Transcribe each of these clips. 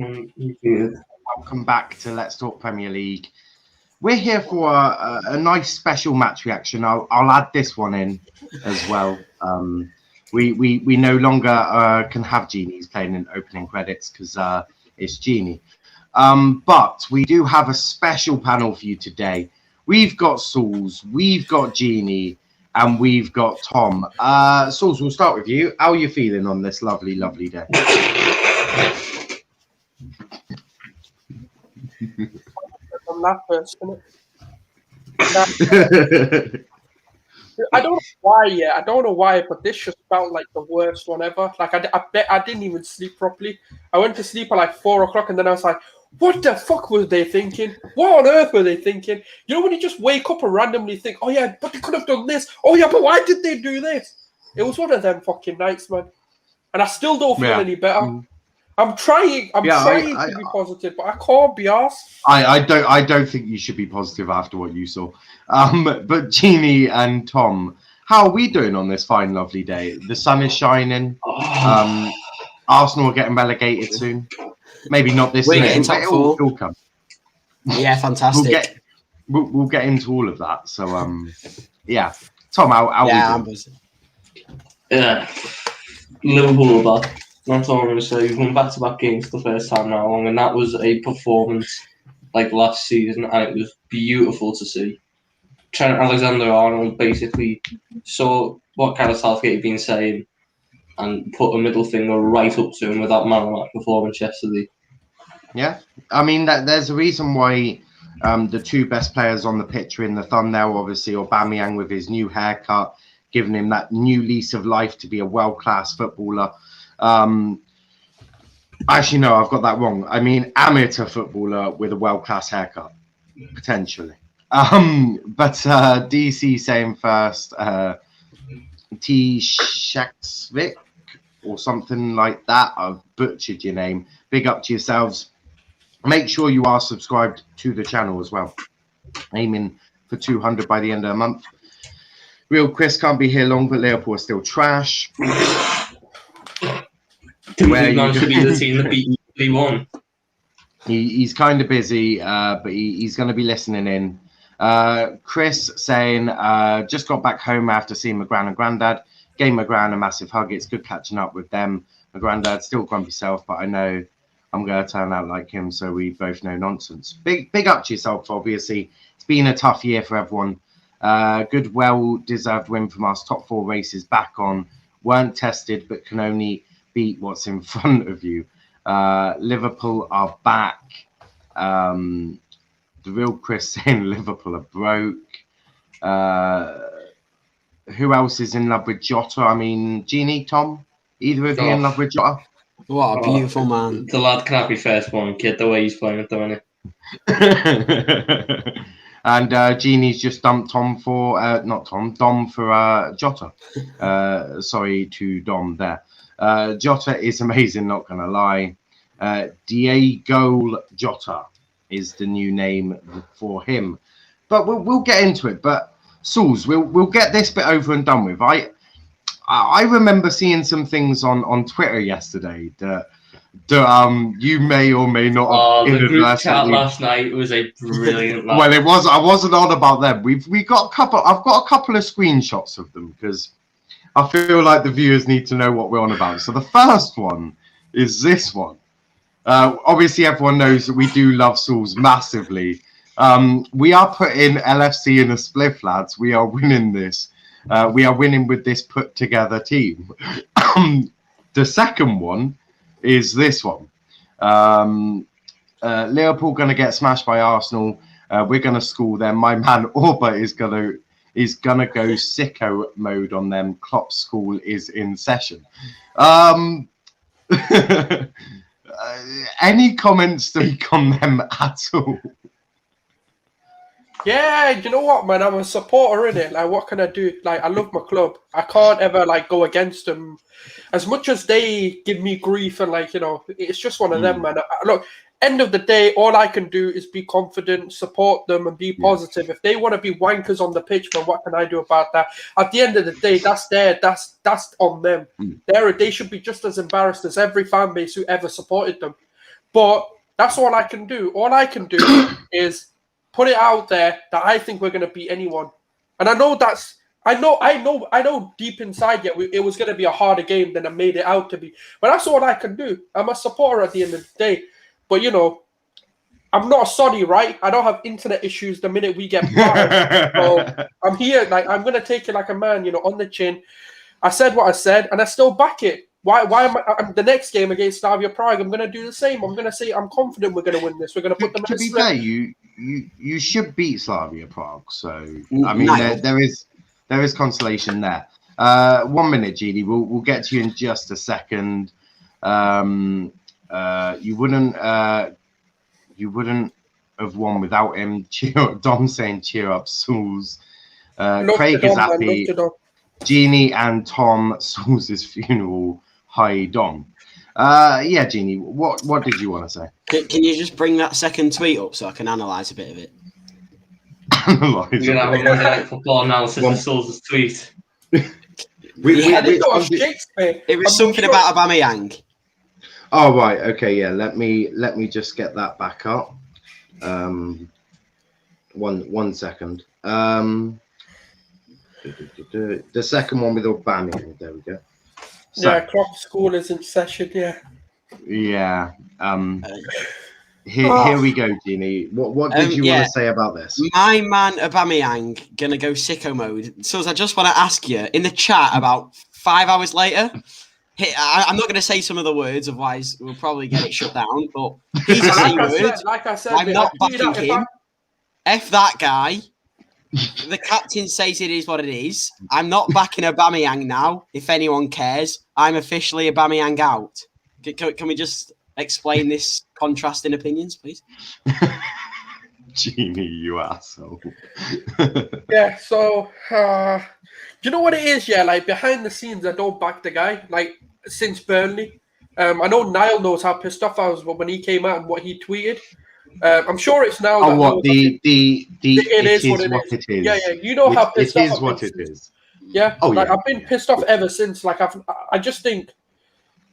Welcome back to Let's Talk Premier League. We're here for a nice special match reaction. I'll add this one in as well. We no longer can have Genies playing in opening credits because it's Gini. But we do have a special panel for you today. We've got Sulz, we've got Gini, and we've got Tom. Sulz, we'll start with you. How are you feeling on this lovely, lovely day? On that first, I don't know why, but this just felt like the worst one ever. Like I didn't even sleep properly. I went to sleep at like 4 o'clock, and then I was like, "What the fuck were they thinking? What on earth were they thinking?" You know, when you just wake up and randomly think, "Oh yeah, but they could have done this. Oh yeah, but why did they do this?" It was one of them fucking nights, man. And I still don't feel any better. I'm trying to be positive, but I can't be arsed. I don't think you should be positive after what you saw. But Gini and Tom, how are we doing on this fine, lovely day? The sun is shining. Arsenal are getting relegated soon. Maybe not this season, but it'll come. Yeah, fantastic. We'll get into all of that. So yeah, Tom, how I'm busy. Yeah, Liverpool are back. That's all I'm going to say. We've won back-to-back games for the first time now, and that was a performance like last season, and it was beautiful to see. Trent Alexander-Arnold basically saw what kind of Southgate had been saying and put a middle finger right up to him with that man-of-match performance yesterday. Yeah, I mean, there's a reason why the two best players on the pitch are in the thumbnail. Obviously, Aubameyang with his new haircut, giving him that new lease of life to be a world-class footballer. Actually, no, I've got that wrong. I mean, amateur footballer with a world-class haircut, potentially. But DC saying first, T. Shaksvik or something like that. I've butchered your name. Big up to yourselves. Make sure you are subscribed to the channel as well. Aiming for 200 by the end of the month. Real Chris can't be here long, but Liverpool are still trash. Where should be the team that beat Italy won. He's kind of busy, but he's going to be listening in. Chris saying, just got back home after seeing my gran and granddad. Gave my gran a massive hug. It's good catching up with them. My granddad still grumpy self, but I know I'm going to turn out like him, so we both know nonsense. Big up to yourself, obviously. It's been a tough year for everyone. Good, well-deserved win from us. Top 4 races back on. Weren't tested, but can only beat what's in front of you. Liverpool are back. The real Chris saying Liverpool are broke. Who else is in love with Jota? I mean, Gini, Tom, either of you in love with Jota? What a beautiful man. The lad can't be first one, kid, the way he's playing at the minute. And Gini's just dumped Tom for, Dom for Jota. Sorry to Dom there. Jota is amazing, not going to lie. Diego Jota is the new name for him. But we'll get into it. But Sulz, we'll get this bit over and done with. I remember seeing some things on Twitter yesterday that you may or may not have the group chat last night was a brilliant laugh. Well, it was. I wasn't on about them. We got a couple. I've got a couple of screenshots of them because I feel like the viewers need to know what we're on about. So the first one is this one. Obviously, everyone knows that we do love Sulz massively. We are putting LFC in a spliff, lads. We are winning this. We are winning with this put-together team. The second one is this one. Liverpool going to get smashed by Arsenal. We're going to school them. My man Orba is gonna go sicko mode on them. Klopp's school is in session. Any comments to make on them at all? Yeah, you know what, man? I'm a supporter in it. Like, what can I do? Like, I love my club. I can't ever like go against them. As much as they give me grief and like, you know, it's just one of them, man. Look, end of the day, all I can do is be confident, support them, and be positive. If they want to be wankers on the pitch, man, what can I do about that? At the end of the day, that's on them. They should be just as embarrassed as every fan base who ever supported them. But that's all I can do. All I can do is put it out there that I think we're going to beat anyone. And I know I know deep inside it was going to be a harder game than I made it out to be. But that's all I can do. I'm a supporter at the end of the day. But, you know, I'm not a Sonny, right? I don't have internet issues the minute we get by. So I'm here. Like, I'm going to take it like a man, you know, on the chin. I said what I said, and I still back it. Why am I the next game against Slavia Prague? I'm going to do the same. I'm going to say I'm confident we're going to win this. We're going to put them. To be fair, you should beat Slavia Prague. So I mean, there is consolation there. 1 minute, Gini. We'll get to you in just a second. You wouldn't have won without him. Dom saying cheer up, Sulz. Craig is happy. Gini and Tom, Sulz's funeral. Hi, Dom. Yeah, Gini, what did you want to say? Can you just bring that second tweet up so I can analyse a bit of it? We're going to have a Monday Night Football analysis of Sulz's tweet. It was something about Aubameyang. Oh, right. Okay, yeah. Let me just get that back up. One second. The second one with Aubameyang. There we go. So, yeah, Klopp school is in session. Yeah. Yeah. Here we go, Gini. What did you want to say about this? My man Aubameyang gonna go sicko mode. So I just want to ask you in the chat about 5 hours later. I'm not going to say some of the words, otherwise we'll probably get it shut down. But he's a C word. Like I said, I'm not backing him. F that guy. The captain says it is what it is. I'm not backing Aubameyang now. If anyone cares, I'm officially Aubameyang out. Can we just explain this contrasting opinions, please? Genie, you asshole. Yeah. So, you know what it is? Yeah, like behind the scenes, I don't back the guy. Like since Burnley, I know Niall knows how pissed off I was when he came out and what he tweeted. I'm sure it's now. Oh, what it is what it is. Yeah, you know how pissed off. It is what it is. Yeah. Oh, like, yeah. I've been pissed off ever since. Like I just think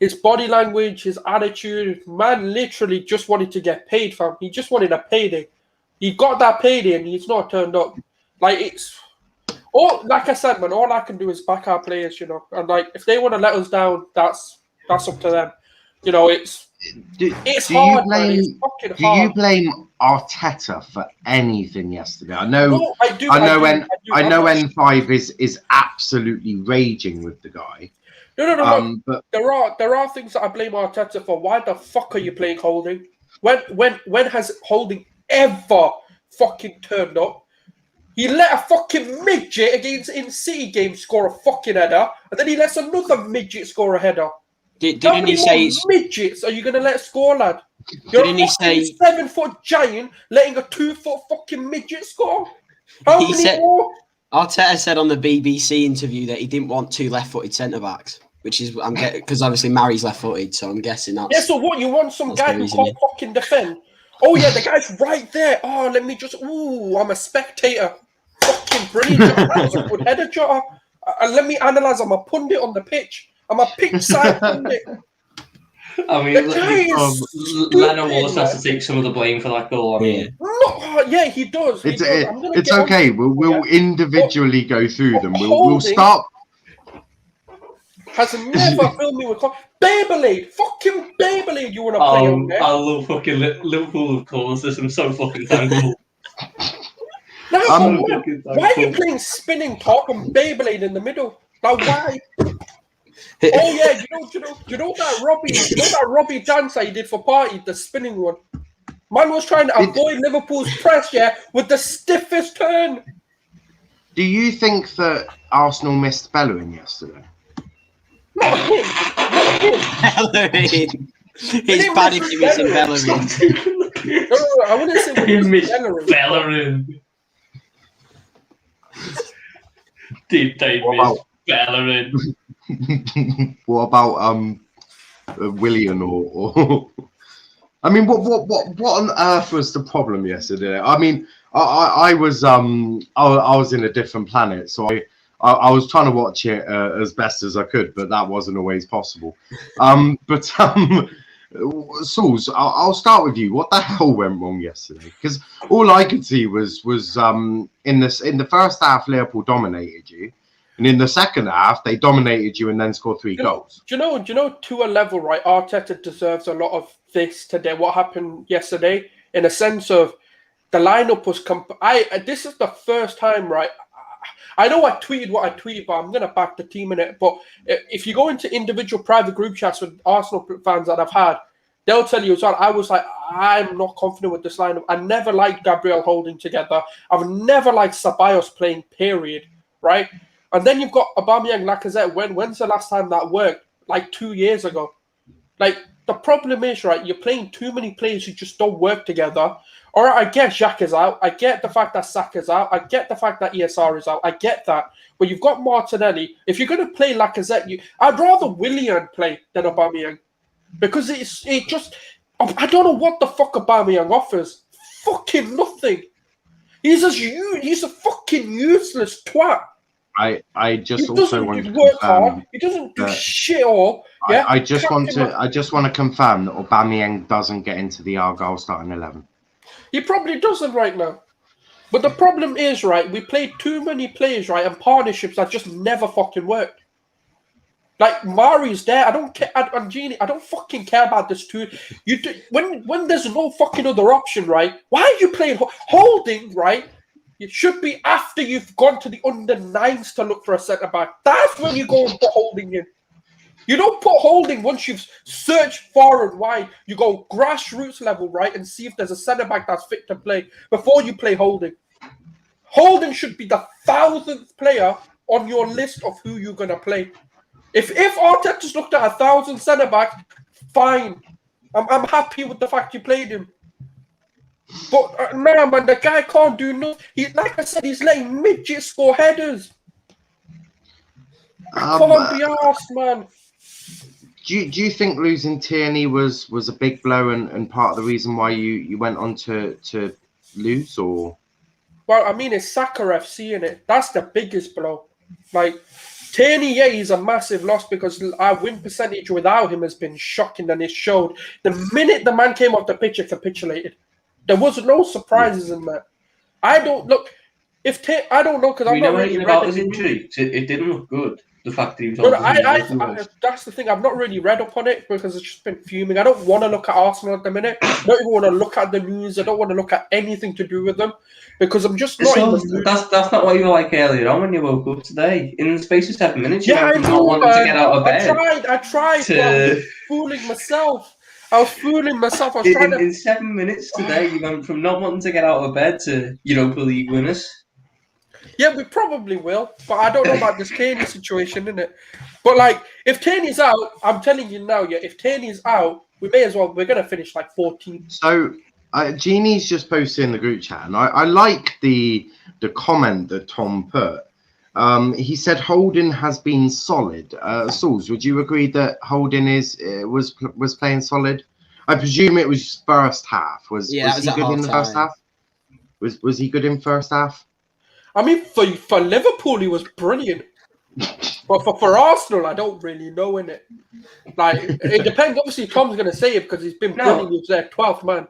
his body language, his attitude, man, literally just wanted to get paid, fam. He just wanted a payday. He got that payday and he's not turned up. Like it's. Like I said, man, all I can do is back our players, you know. And like, if they want to let us down, that's up to them. You know, it's hard, man. It's fucking hard. Do you blame Arteta for anything yesterday? I know. No, I do. I know N5 is absolutely raging with the guy. No. But there are things that I blame Arteta for. Why the fuck are you playing Holding? When has Holding ever fucking turned up? He let a fucking midget in City game score a fucking header, and then he lets another midget score a header. Didn't he say midgets are you going to let score, lad? You're didn't he say 7-foot giant letting a 2-foot fucking midget score? How many more? Arteta said on the BBC interview that he didn't want 2 left-footed centre backs, which is I'm getting because obviously Mary's left-footed, so I'm guessing that's. Yeah, so what you want some guy who can't fucking defend? Oh yeah, the guy's right there. Oh, let me just. Ooh, I'm a spectator. Fucking brilliant. That was a good header, Jota. Let me analyse. I'm a pundit on the pitch. I'm a pitch side pundit. I mean, Leno Wallace has to take some of the blame for that goal. I mean, yeah, he does. It's okay. We'll individually go through them. We'll start. Has never filled me with Beyblade. Fucking Beyblade. You want to play on there? I love fucking Liverpool, of course. I'm so fucking thankful. Why are you playing spinning top and Beyblade in the middle? Like why? Oh yeah, you know that Robbie dance that he did for Party, the spinning one. Man was trying to avoid Liverpool's press, yeah, with the stiffest turn. Do you think that Arsenal missed Bellerin yesterday? Not him. Bellerin. It's bad if you miss Bellerin. No, I wouldn't say we missed Bellerin. Deep dive miss Bellerin. What about Willian or I mean what on earth was the problem yesterday? I mean I was in a different planet, so I was trying to watch it as best as I could, but that wasn't always possible. But Sulz, I'll start with you. What the hell went wrong yesterday? Because all I could see was in the first half, Liverpool dominated you, and in the second half, they dominated you and then scored 3 goals. Do you know, to a level, right? Arteta deserves a lot of this today. What happened yesterday, in a sense of the lineup was. This is the first time, right? I know I tweeted what I tweeted, but I'm going to back the team in it. But if you go into individual private group chats with Arsenal fans that I've had, they'll tell you as well. I was like, I'm not confident with this lineup. I never liked Gabriel holding together. I've never liked Ceballos playing, period, right? And then you've got Aubameyang, Lacazette. When's the last time that worked? Like 2 years ago. Like, the problem is, right, you're playing too many players who just don't work together. All right, I get Xhaka is out. I get the fact that Saka's out. I get the fact that ESR is out. I get that. But you've got Martinelli. If you're going to play Lacazette, I'd rather Willian play than Aubameyang. Because it just... I don't know what the fuck Aubameyang offers. Fucking nothing. He's a fucking useless twat. I just also want to work confirm hard. He doesn't do shit all. Yeah. I just want to confirm that Aubameyang doesn't get into the Argyle starting 11. He probably doesn't right now. But the problem is, right, we played too many players, right, and partnerships that just never fucking worked. Like, Mari's there. I don't care. And Gini, I don't fucking care about this too. When there's no fucking other option, right, why are you playing holding, right? It should be after you've gone to the under-9s to look for a centre-back. That's when you go and put holding in. You don't put holding once you've searched far and wide. You go grassroots level, right, and see if there's a centre-back that's fit to play before you play holding. Holding should be the 1,000th player on your list of who you're going to play. If Arteta's looked at 1,000 centre-backs, fine. I'm happy with the fact you played him. But man, the guy can't do nothing. Like I said, he's letting midgets score headers. Can't be asked, man. Do you think losing Tierney was a big blow and part of the reason why you went on to lose, or? Well, I mean, it's Saka FC in it. That's the biggest blow. Like, Tierney, yeah, he's a massive loss because our win percentage without him has been shocking, and it showed. The minute the man came off the pitch, it capitulated. There was no surprises in that. I don't know because I'm not really about his injury. It didn't look good. The fact that he was that's the thing. I've not really read up on it because it's just been fuming. I don't want to look at Arsenal at the minute. I don't even want to look at the news. I don't want to look at anything to do with them because I'm just not in the mood. That's not what you were like earlier on when you woke up today. In the space of 7 minutes, you went from not wanting to get out of bed. I tried. But I was fooling myself. In 7 minutes today, you went from not wanting to get out of bed to Europa League winners. Yeah, we probably will, but I don't know about this Tierney situation, innit? But like, if Tierney's out, I'm telling you now, yeah, if Tierney's out, we're going to finish like 14th. So, Gini's just posted in the group chat, and I like the comment that Tom put. He said Holding has been solid. Sulz, would you agree that Holding was playing solid? I presume it was first half. Was he good in the first half? Was he good in first half? I mean, for Liverpool, he was brilliant. But for Arsenal, I don't really know, innit? Like, it depends. Obviously, Tom's going to say it because he's been brilliant. He was their 12th man.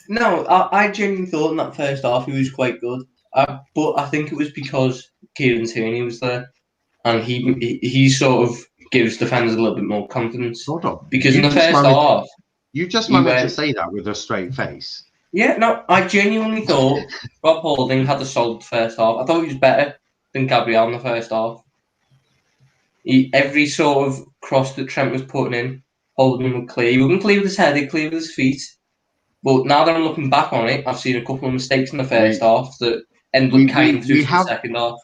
No, I genuinely thought in that first half he was quite good. But I think it was because Kieran Tierney was there. And he sort of gives defenders a little bit more confidence. Hold on. Because in the first half... You just managed to say that with a straight face. Yeah, no, I genuinely thought Rob Holding had a solid first half. I thought he was better than Gabriel in the first half. Every sort of cross that Trent was putting in, Holding would clear. He wouldn't clear with his head, he'd clear with his feet. But now that I'm looking back on it, I've seen a couple of mistakes in the first half that end up carrying through to the second half.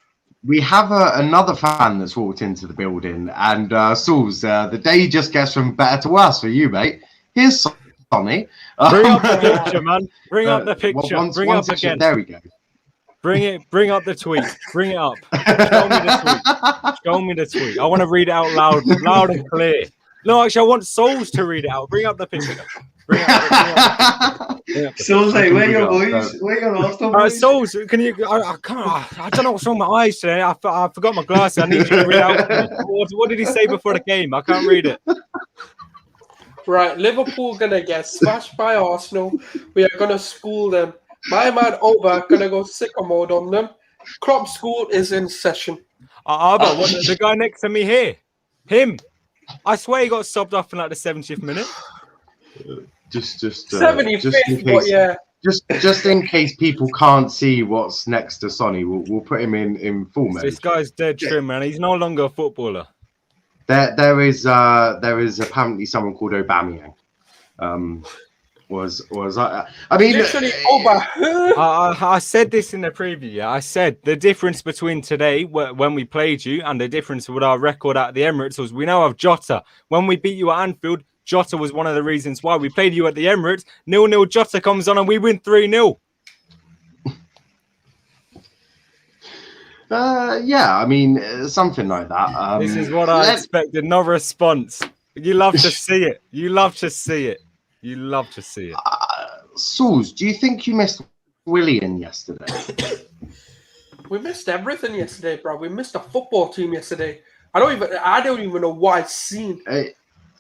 We have another fan that's walked into the building, and Sulz, the day just gets from better to worse for you, mate. Here's Sonny. Bring up the picture, man. Bring up the picture. Bring up again. There we go. Bring up the tweet. Bring it up. Show me the tweet. I want to read it out loud and clear. No, actually, I want Sulz to read it out. Bring up the picture. Bring up Sulz, where your boys? Where your Arsenal boys? Sulz, can you? I can't. I don't know what's wrong with my eyes today. I forgot my glasses. I need you to read out. What did he say before the game? I can't read it. Right, Liverpool gonna get smashed by Arsenal. We are gonna school them. My man Oba gonna go sicko mode on them. Klopp school is in session. But the guy next to me here, him. I swear he got subbed off in like the 70th minute. Just 75th, in but case, yeah. just in case people can't see what's next to Sonny, we'll put him in full mode. This guy's dead trim, man. He's no longer a footballer. There is apparently someone called Aubameyang. I mean, Literally Oba. I said this in the preview. Yeah, I said the difference between today when we played you and the difference with our record at the Emirates was we now have Jota. When we beat you at Anfield, Jota was one of the reasons why we played you at the Emirates. 0-0 Jota comes on and we win 3-0. Yeah, I mean, something like that. This is what I expected. No response. You love to see it. You love to see it. You love to see it. Sulz, do you think you missed Willian yesterday? We missed everything yesterday, bro. We missed the football team yesterday. I don't even know what I've seen.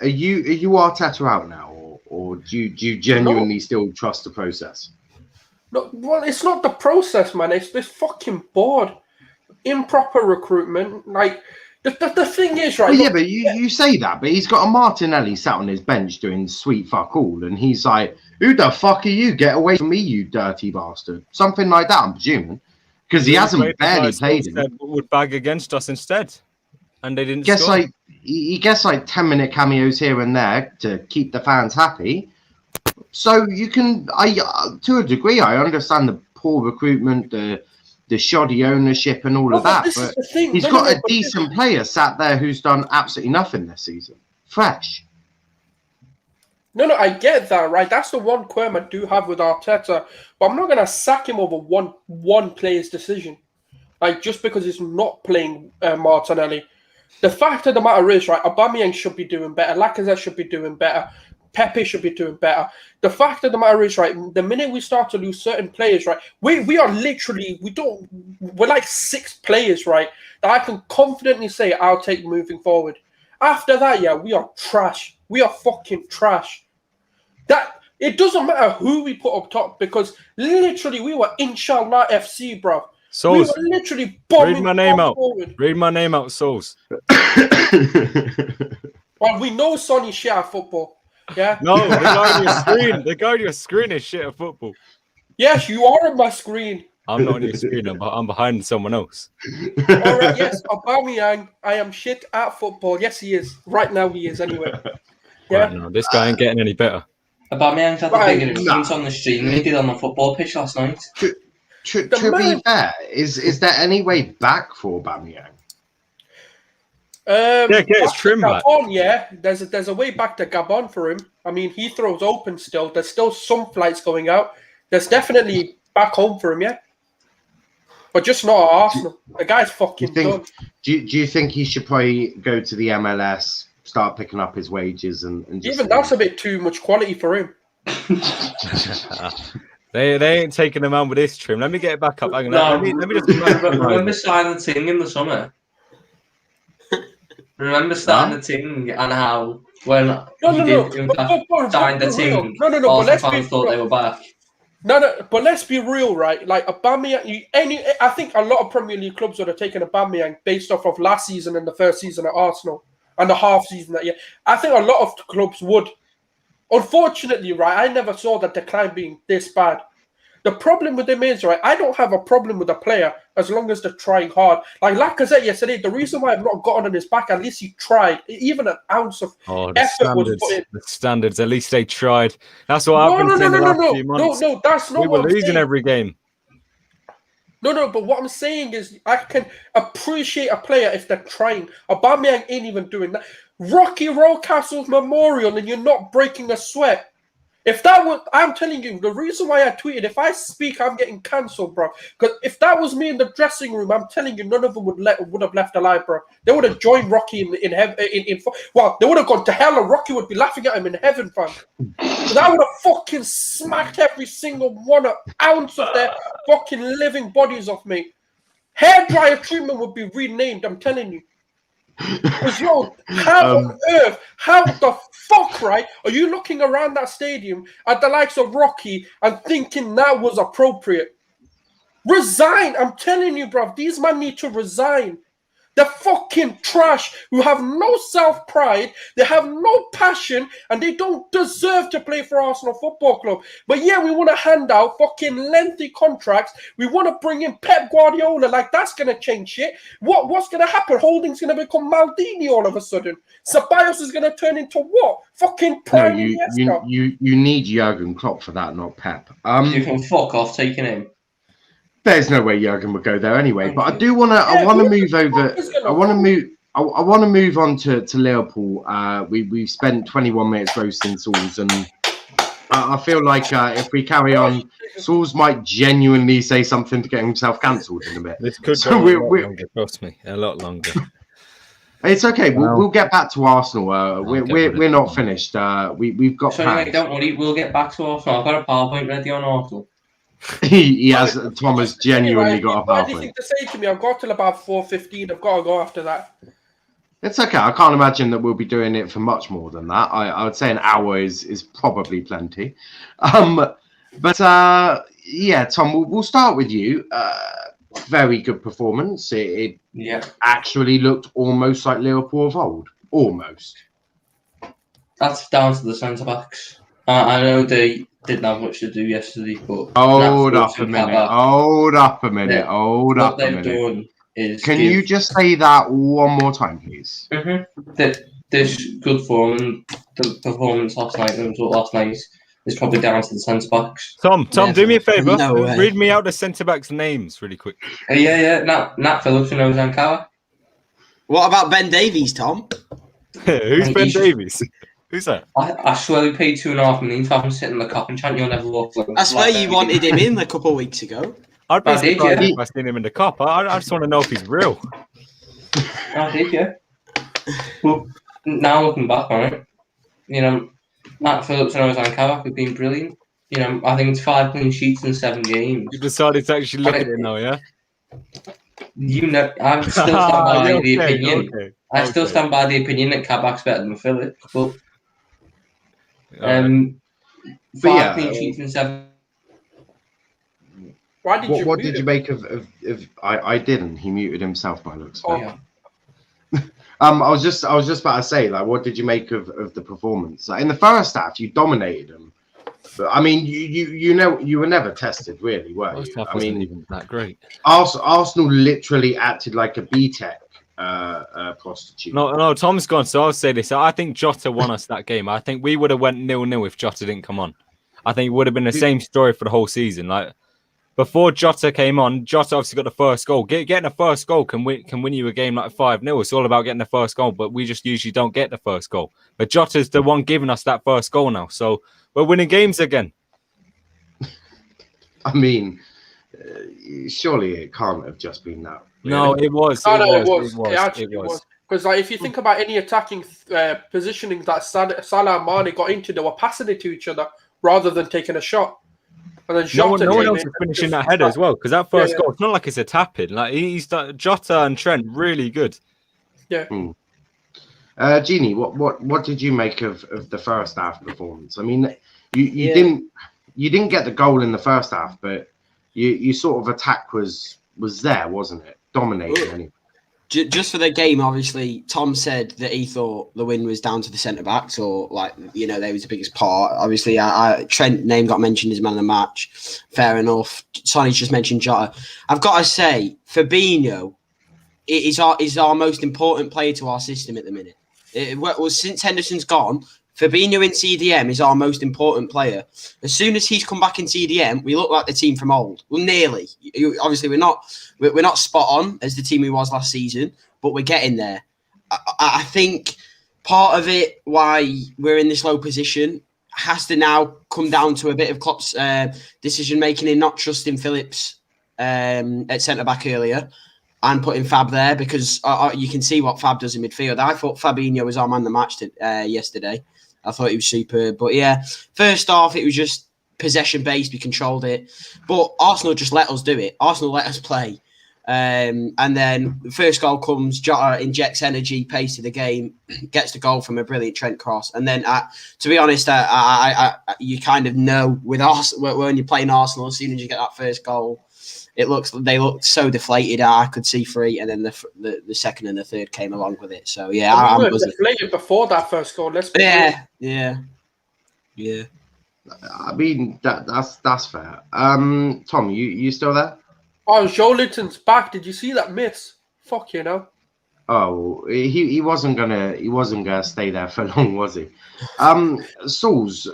Are you Arteta out now, or do you genuinely still trust the process? No, well, it's not the process, man. It's this fucking board, improper recruitment. Like the thing is, right? Well, yeah, but you say that, but he's got a Martinelli sat on his bench doing sweet fuck all, and he's like, "Who the fuck are you? Get away from me, you dirty bastard!" Something like that, I'm presuming, because he hasn't barely played him. Would bag against us instead, and they didn't. He gets like 10-minute cameos here and there to keep the fans happy. So you can, to a degree, I understand the poor recruitment, the shoddy ownership, and all of that. But he's got a decent player sat there who's done absolutely nothing this season, fresh. No, I get that, right? That's the one qualm I do have with Arteta, but I'm not gonna sack him over one player's decision, like just because he's not playing Martinelli. The fact of the matter is, right, Aubameyang should be doing better. Lacazette should be doing better. Pepe should be doing better. The fact of the matter is, right, the minute we start to lose certain players, right, we are literally, we're like 6 players, right, that I can confidently say I'll take moving forward. After that, yeah, we are trash. We are fucking trash. That it doesn't matter who we put up top, because literally we were Inshallah FC, bro. Sulz, we were literally bombing. Read my name out. Forward. Read my name out, Sulz. Well, we know Sonny shit at football. Yeah. No, the guy on your screen. The guy on your screen is shit at football. Yes, you are on my screen. I'm not on your screen. I'm behind someone else. All right. Yes, Aubameyang. I am shit at football. Yes, he is. Right now, he is. Anyway. Yeah. Right, no, this guy ain't getting any better. Aubameyang's had a bigger influence on the stream than he did on the football pitch last night. To be fair, is there any way back for Aubameyang? It's trim back. Gabon, yeah, there's a way back to Gabon for him. I mean, Heathrow's open still. There's still some flights going out. There's definitely back home for him, yeah. But just not at Arsenal. The guy's fucking done. Do you think he should probably go to the MLS, start picking up his wages, and just even that's a bit too much quality for him. They ain't taking him out with this trim. Let me get it back up. Let me just remember signing the Ting in the summer. Remember starting the Ting and how when signed the Ting, all the fans thought they were back. No, but let's be real, right? Like Aubameyang, I think a lot of Premier League clubs would have taken Aubameyang based off of last season and the first season at Arsenal and the half season that year. I think a lot of clubs would. Unfortunately, right, I never saw the decline being this bad. The problem with them is, right, I don't have a problem with a player as long as they're trying hard. Like Lacazette yesterday, the reason why I've not gotten on his back, at least he tried. Even an ounce of effort was put in. The standards, at least they tried. That's what I've been saying the last few months. No, that's not we were losing every game. No, but what I'm saying is I can appreciate a player if they're trying. Aubameyang ain't even doing that. Rocky Rocastle's memorial and you're not breaking a sweat. If that was, I'm telling you, the reason why I tweeted, if I speak, I'm getting cancelled, bro. Because if that was me in the dressing room, I'm telling you, none of them would have left alive, bro. They would have joined Rocky in heaven. Well, they would have gone to hell, and Rocky would be laughing at him in heaven, fam. Because I would have fucking smacked every single ounce of their fucking living bodies off me. Hairdryer treatment would be renamed. I'm telling you. Because yo, how on earth, how the fuck, right? Are you looking around that stadium at the likes of Rocky and thinking that was appropriate? Resign! I'm telling you, bruv, these men need to resign. They're fucking trash who have no self-pride, they have no passion, and they don't deserve to play for Arsenal Football Club. But yeah, we want to hand out fucking lengthy contracts. We want to bring in Pep Guardiola. Like, that's going to change shit. What's going to happen? Holding's going to become Maldini all of a sudden. Ceballos is going to turn into what? Fucking prime Iniesta. You need Jurgen Klopp for that, not Pep. You can fuck off taking him. There's no way Jurgen would go there anyway. But I do want to. I want to move over. I want to move. I want to move on to Liverpool. We've spent 21 minutes roasting Sulz, and I feel like if we carry on, Sulz might genuinely say something to get himself cancelled in a bit. This could go a lot longer, trust me, a lot longer. It's okay. We'll get back to Arsenal. We're not finished. We've got. So anyway, don't worry. We'll get back to Arsenal. I've got a PowerPoint ready on Arsenal. he has. Tom has genuinely got a PowerPoint. Anything to say to me? I've got till about 4:15. I've got to go after that. It's okay. I can't imagine that we'll be doing it for much more than that. I would say an hour is probably plenty. But yeah, Tom, we'll start with you. Very good performance. It actually looked almost like Liverpool of old. Almost. That's down to the centre backs. I know they didn't have much to do yesterday, but hold up a minute. What they've done is can you just say that one more time, please? This good form and the performance last night, the result last night, is probably down to the centre backs. Tom, do me a favour. Read me out the centre backs' names really quick. Nat Phillips and Ozan Kabak. What about Ben Davies, Tom? Who's Ben Davies? Who's that? I swear we paid $2.5 million to have him sit in the cup and chant "You'll never walk." I swear you wanted him in a couple of weeks ago. I'd be surprised if I seen him in the cup. I just want to know if he's real. I did, yeah. Well, now looking back on it, Nat Phillips and Ozan Kabak have been brilliant. I think it's 5 clean sheets in 7 games. You decided to actually look at it now, yeah? I'm still stand by the opinion. Okay. I still stand by the opinion that Kabak's better than Phillips, but 5 clean sheets in 7. What did you make of I didn't. He muted himself by looks. Yeah. I was just about to say, like, what did you make of the performance? Like, in the first half, you dominated them. But I mean, you were never tested, really, were you? I mean, even that great. Arsenal literally acted like a B-Tech prostitute. No, Tom's gone. So I'll say this: I think Jota won us that game. I think we would have went 0-0 if Jota didn't come on. I think it would have been the same story for the whole season. Like, before Jota came on, Jota obviously got the first goal. Getting a first goal can win you a game like 5-0. It's all about getting the first goal, but we just usually don't get the first goal. But Jota's the one giving us that first goal now. So we're winning games again. I mean, surely it can't have just been that. Really. No, it was. It actually was. Because like, if you think about any attacking positioning that Salah and Mane got into, they were passing it to each other rather than taking a shot. And then no one else is finishing that header as well, because that first goal, it's not like it's a tap-in. Like, he's done, Jota and Trent really good. Yeah. Gini, what did you make of the first half performance? I mean, you didn't get the goal in the first half, but you sort of attack was there, wasn't it? Dominating anyway. Just for the game, obviously, Tom said that he thought the win was down to the centre backs, or they was the biggest part. Obviously, Trent name got mentioned as man of the match. Fair enough. Sonny's just mentioned Jota. I've got to say, Fabinho is our most important player to our system at the minute. Since Henderson's gone, Fabinho in CDM is our most important player. As soon as he's come back in CDM, we look like the team from old. Well, nearly. Obviously, we're not spot on as the team we was last season, but we're getting there. I think part of it, why we're in this low position, has to now come down to a bit of Klopp's decision making in not trusting Phillips at centre back earlier and putting Fab there, because you can see what Fab does in midfield. I thought Fabinho was our man of the match yesterday. I thought he was superb. But yeah, first half, it was just possession based. We controlled it. But Arsenal just let us do it. Arsenal let us play. And then the first goal comes, Jota injects energy, pace to the game, gets the goal from a brilliant Trent cross. And then, to be honest, you kind of know with Arsenal, when you're playing Arsenal, as soon as you get that first goal, they looked so deflated. I could see 3, and then the second and the third came along with it. So yeah, we were deflated before that first goal. Let's be yeah. I mean that's fair. Tom, you still there? Oh, Joe Linton's back. Did you see that miss? Fuck you know. Oh, he wasn't gonna stay there for long, was he? Sulz,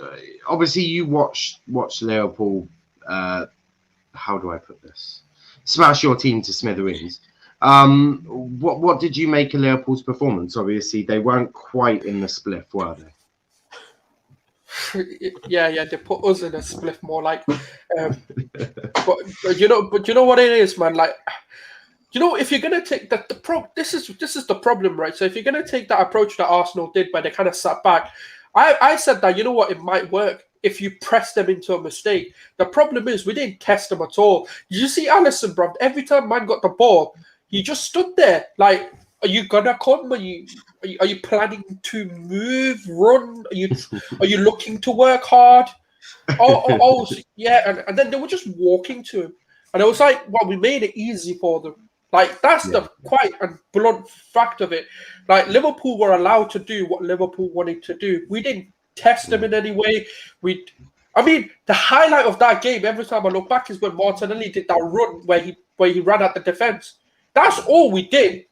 obviously you watched Liverpool. How do I put this? Smash your team to smithereens. What did you make of Liverpool's performance? Obviously, they weren't quite in the spliff, were they? Yeah, they put us in a spliff more like. But you know what it is, man. Like, you know, if you're gonna take this is the problem, right? So if you're gonna take that approach that Arsenal did, where they kind of sat back, I said that, you know what, it might work if you press them into a mistake. The problem is we didn't test them at all. Did you see Alisson, bro? Every time man got the ball, he just stood there like, are you gonna come? Are you planning to move, run? Are you looking to work hard? Oh, yeah. And then they were just walking to him, and it was like, well, we made it easy for them. Like, that's the quite and blunt fact of it. Like, Liverpool were allowed to do what Liverpool wanted to do. We didn't test them in any way. I mean, the highlight of that game, every time I look back, is when Martinelli did that run where he ran at the defense. That's all we did.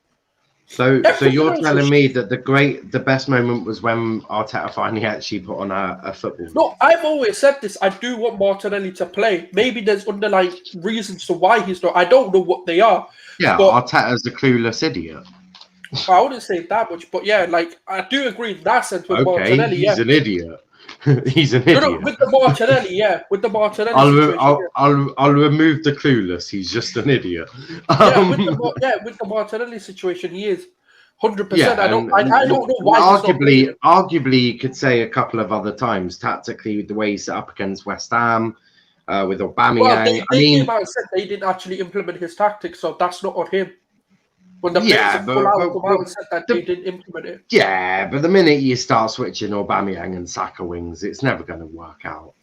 So you're telling me that the best moment was when Arteta finally actually put on a football? No, I've always said this. I do want Martinelli to play. Maybe there's underlying reasons to why he's not. I don't know what they are. Yeah, but Arteta's a clueless idiot. I wouldn't say that much, but yeah, like, I do agree in that sense with Martinelli. He's an idiot. He's an idiot. No, with the Martinelli, with the Martinelli I'll remove the clueless. He's just an idiot. With the Martinelli situation, he is 100%. Yeah, I don't know why. Arguably, you could say a couple of other times tactically with the way he set up against West Ham, with Aubameyang. Well, they came out and said they didn't actually implement his tactics, so that's not on him. When the players come out and said that they didn't implement it. Yeah, but the minute you start switching Aubameyang and Saka wings, it's never going to work out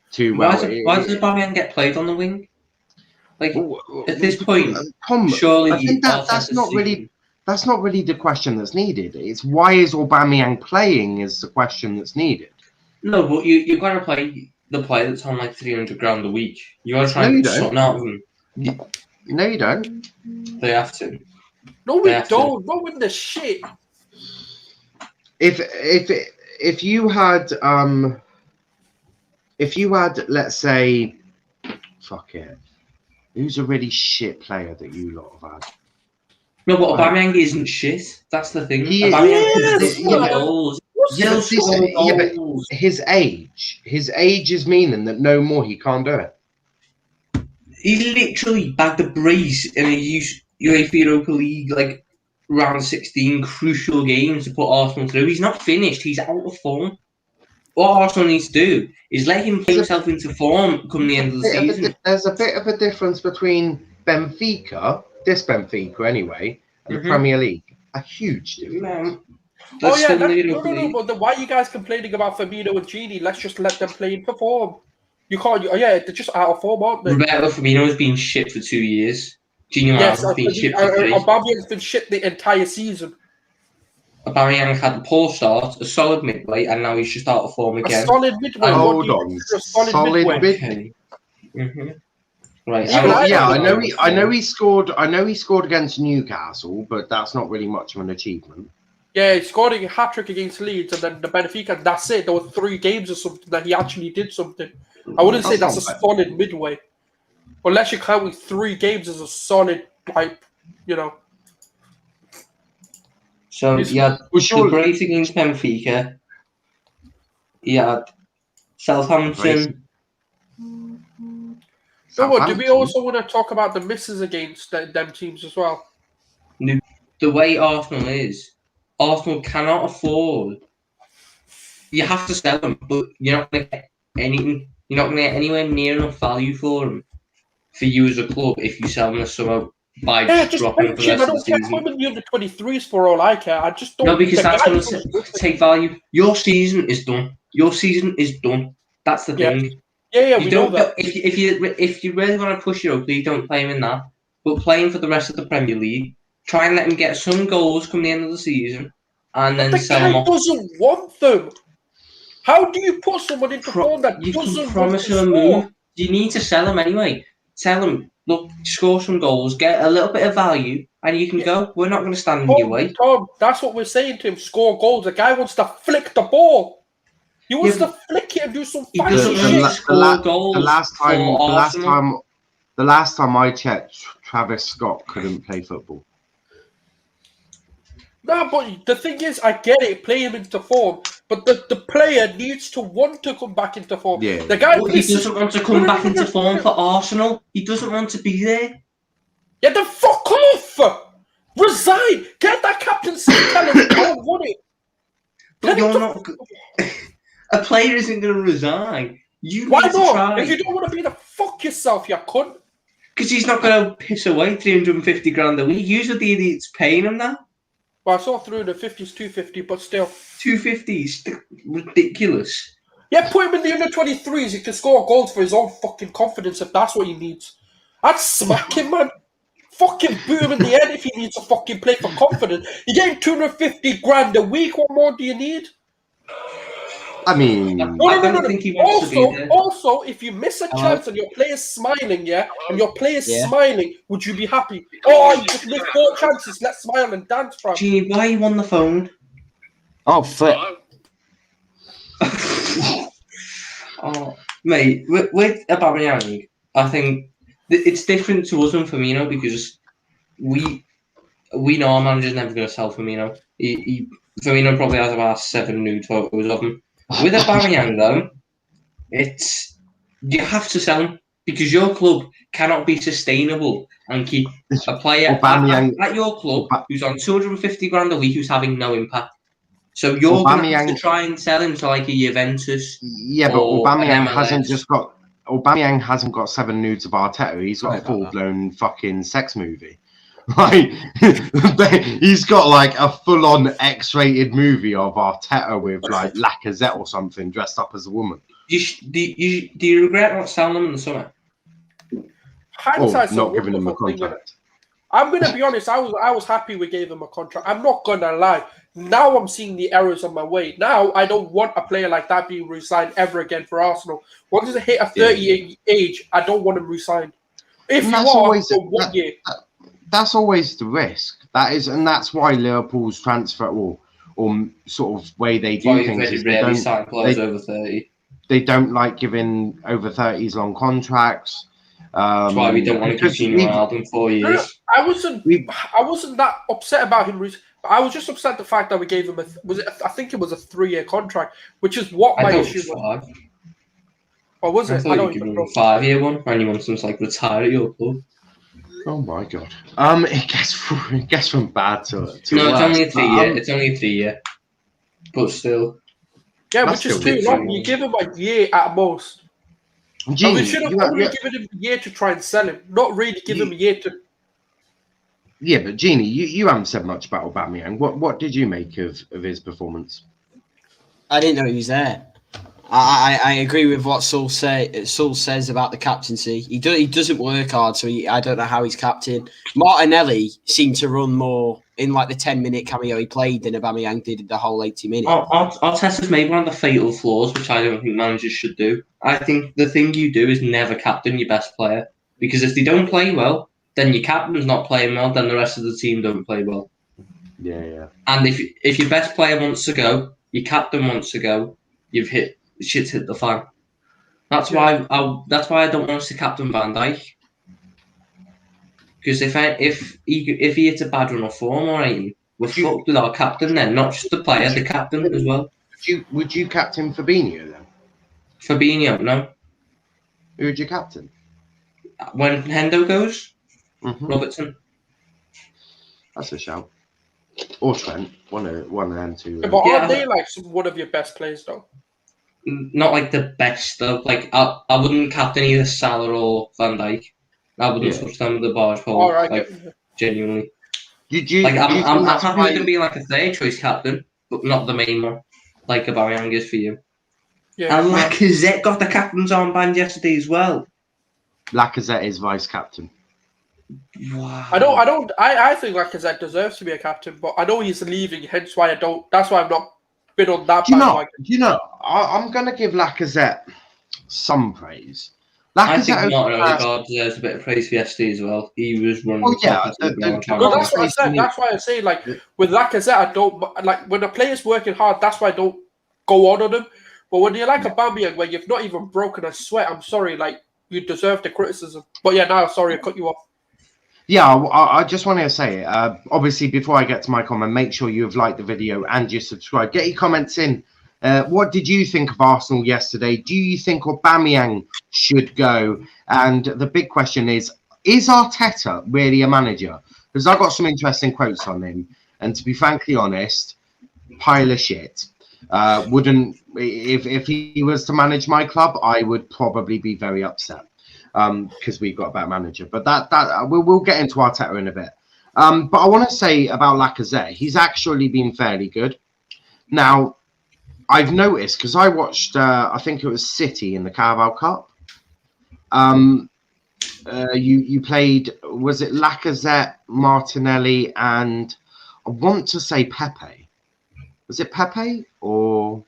too well. Why does Aubameyang get played on the wing? Like, at this point, surely I think that's not really the question that's needed. It's why is Aubameyang playing is the question that's needed. No, but you've got to play the player that's on like 300 grand a week. You got to try and get something out of them. No, you don't. They have to. No, we don't. Not with the shit. If you had let's say, fuck it, who's a really shit player that you lot have had? No, but Aubameyang isn't shit. That's the thing. But his age is meaning that no more he can't do it. He literally bagged a brace in a UEFA Europa League like round 16 crucial games to put Arsenal through. He's not finished. He's out of form. What Arsenal needs to do is let him play himself into form come the end of the season. There's a bit of a difference between Benfica, this Benfica anyway, and the Premier League. A huge difference. No, but why are you guys complaining about Firmino and Gini? Let's just let them play and perform. You can't. They're just out of form, aren't they? Roberto Firmino has been shit for 2 years. Gini has been shit for 3. Aubameyang's been shit the entire season. Aubameyang had a poor start, a solid midway, and now he's just out of form again. A solid midway. Hold on, solid midway. Right. I know he scored. I know he scored against Newcastle, but that's not really much of an achievement. Yeah, he scored a hat-trick against Leeds, and then the Benfica, and that's it. There were 3 games or something that he actually did something. I wouldn't say that's a solid midway. Unless you count with 3 games as a solid, So, the break against Benfica. He had Southampton. So, do we also want to talk about the misses against them teams as well? The way Arsenal is, Arsenal cannot afford. You have to sell them, but you're not going to get anything. You're not going to get anywhere near enough value for them for you as a club if you sell him this summer by Yeah, just just dropping him bench for the him. rest I of the don't care. Put season. him in the under 23s for all I care. I just don't. No, because the that's guy going doesn't to do it. take value. Your season is done. Your season is done. That's the Yeah. thing. Yeah, You we know don't that. if you really want to push your ugly, don't play him in that. But play him for the rest of the Premier League. Try and let him get some goals come the end of the season, and But then the sell him guy off. doesn't want them. How do you put someone into form that You doesn't can want promise to him a score? move. You need to sell him anyway. Tell him, look, score some goals, get a little bit of value, and you can go. We're not going to stand in your way. Tom, that's what we're saying to him. Score goals. The guy wants to flick the ball. He wants to flick it and do some He fancy doesn't want shit. to score goals The last time I checked, Travis Scott couldn't play football. No, but the thing is, I get it. Play him into form, but the player needs to want to come back into form. Yeah. The guy He doesn't want to come back into form for Arsenal. He doesn't want to be there. Yeah, then fuck off! Resign! Get that captaincy. Tell him I don't want it. But you're not. A player isn't going to resign. You Why need to not? try. If you don't want to be the fuck yourself, you cunt. Because he's not going to piss away 350 grand a week. Usually the idiot's paying him that. Well, I saw through the 50s, 250, but still. 250 is ridiculous. Yeah, put him in the under 23s. He can score goals for his own fucking confidence if that's what he needs. I'd smack him, man. Fucking boot him in the head if he needs to fucking play for confidence. You're getting 250 grand a week. What more do you need? I mean, No. think he wants to be there. Also, if you miss a chance and your player's smiling, and your player's smiling, would you be happy? Oh, you just missed 4 chances. Let's smile and dance, bro. Gini, why are you on the phone? Oh, flip. Oh, mate, with Aubameyang, I think it's different to us and Firmino because we know our manager's never going to sell Firmino. Firmino probably has about 7 nude photos of him. With Aubameyang, though, you have to sell him because your club cannot be sustainable and keep a player at your club who's on 250 grand a week who's having no impact. So you're going to have to try and sell him to like a Juventus. Yeah, but Aubameyang hasn't got 7 nudes of Arteta. He's got a full-blown fucking sex movie. Like, he's got like a full-on X-rated movie of Arteta with like Lacazette or something dressed up as a woman. Do you regret not selling him in the summer? Not giving him a contract. I'm gonna be honest. I was happy we gave him a contract. I'm not gonna lie. Now I'm seeing the errors on my way. Now I don't want a player like that being re-signed ever again for Arsenal. Once he hit a 30 age, I don't want him re-signed. If you are for 1 year. That's always the risk. That's why Liverpool's transfer or sort of way they do things is rarely sign players over 30. They don't like giving over 30s long contracts. That's why we don't want to give Gini Ronaldo 4 years. I wasn't that upset about him. I was just upset the fact that we gave him I think it was a 3-year contract, which is what my issue was. Or was it? I thought you gave him a 5-year one, and you want him to like retire at your club. Oh my god! It gets from bad to no. It's only a 3-year. It's only a 3-year, but still. Yeah, which is too long. You give him a year at most. Gini, we should have only given him a year to try and sell him, not really give him a year to. Yeah, but Gini, you haven't said much about Aubameyang. What did you make of his performance? I didn't know he was there. I agree with what Sulz says about the captaincy. He doesn't work hard, so I don't know how he's captain. Martinelli seemed to run more in like the 10-minute cameo he played than Aubameyang did the whole 80 minutes. Arteta's made one of the fatal flaws, which I don't think managers should do. I think the thing you do is never captain your best player, because if they don't play well, then your captain's not playing well, then the rest of the team don't play well. Yeah. And if your best player wants to go, your captain wants to go, shit's hit the fan. That's why I don't want us to captain Van Dijk. Because if he hits a bad run of form or anything, we're fucked with our captain then, not just the player, the captain as well. Would you captain Fabinho then? Fabinho, no. Who would you captain? When Hendo goes, Robertson. That's a shout. Or Trent, one of them two. But aren't they like one of your best players though? Not like the best though. Like I wouldn't captain either Salah or Van Dijk. I wouldn't touch them with the barge pole. All right. Like, genuinely. Did you? Like, do you think I'm that's happy why- with him being like a third choice captain, but not the main one, like Aubameyang is for you. Yeah. And Lacazette got the captain's armband yesterday as well. Lacazette is vice captain. Wow. I think Lacazette deserves to be a captain, but I know he's leaving, hence why I don't. That's why I've not been on that. I'm going to give Lacazette some praise. I think Lacazette. Martin Odegaard deserves a bit of praise for yesterday as well. He was running. Oh, yeah, No, that's what I said. That's why I say, like, with Lacazette, I don't like when a player's working hard. That's why I don't go on him. But when you're like Aubameyang, where you've not even broken a sweat, I'm sorry, like you deserve the criticism. But yeah, now sorry, I cut you off. Yeah, I just want to say, obviously, before I get to my comment, make sure you have liked the video and you subscribe. Get your comments in. What did you think of Arsenal yesterday? Do you think Aubameyang should go? And the big question is Arteta really a manager? Because I got some interesting quotes on him. And to be frankly honest, pile of shit. Wouldn't if he was to manage my club, I would probably be very upset. Because we've got a bad manager. But that we'll get into Arteta in a bit. But I want to say about Lacazette, he's actually been fairly good. Now, I've noticed, because I watched, I think it was City in the Carabao Cup. You played, was it Lacazette, Martinelli, and I want to say Pepe. Was it Pepe or...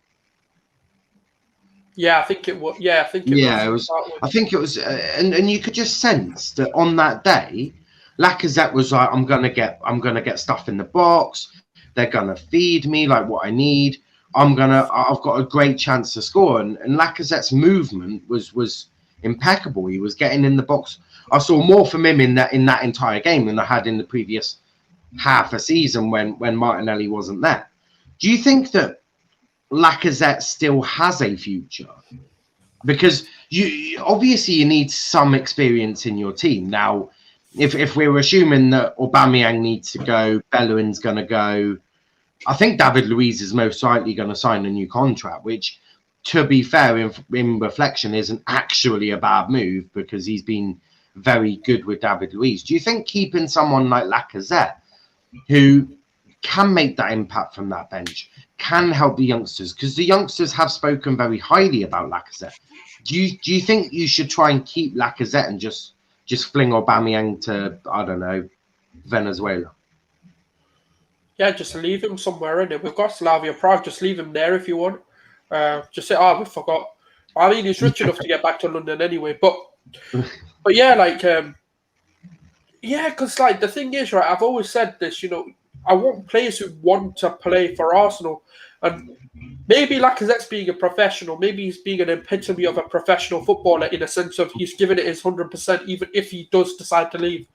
Yeah, I think it was. Yeah, I think it was. I think it was, and you could just sense that on that day, Lacazette was like, I'm gonna get stuff in the box. They're gonna feed me like what I need. I've got a great chance to score. And Lacazette's movement was impeccable. He was getting in the box. I saw more from him in that entire game than I had in the previous half a season when Martinelli wasn't there. Do you think that Lacazette still has a future? Because you obviously need some experience in your team. Now, if we're assuming that Aubameyang needs to go, Bellerin's going to go, I think David Luiz is most likely going to sign a new contract, which, to be fair, in reflection, isn't actually a bad move because he's been very good with David Luiz. Do you think keeping someone like Lacazette, who can make that impact from that bench, can help the youngsters? Because the youngsters have spoken very highly about Lacazette. Do you think you should try and keep Lacazette and just fling Aubameyang to, I don't know, Venezuela? Yeah, just leave him somewhere in it. We've got Slavia Prague. Just leave him there if you want. Just say, we forgot. I mean, he's rich enough to get back to London anyway. But yeah, like, yeah, because like the thing is, right? I've always said this. I want players who want to play for Arsenal, and maybe Lacazette's being a professional. Maybe he's being an epitome of a professional footballer in a sense of he's given it his 100%, even if he does decide to leave.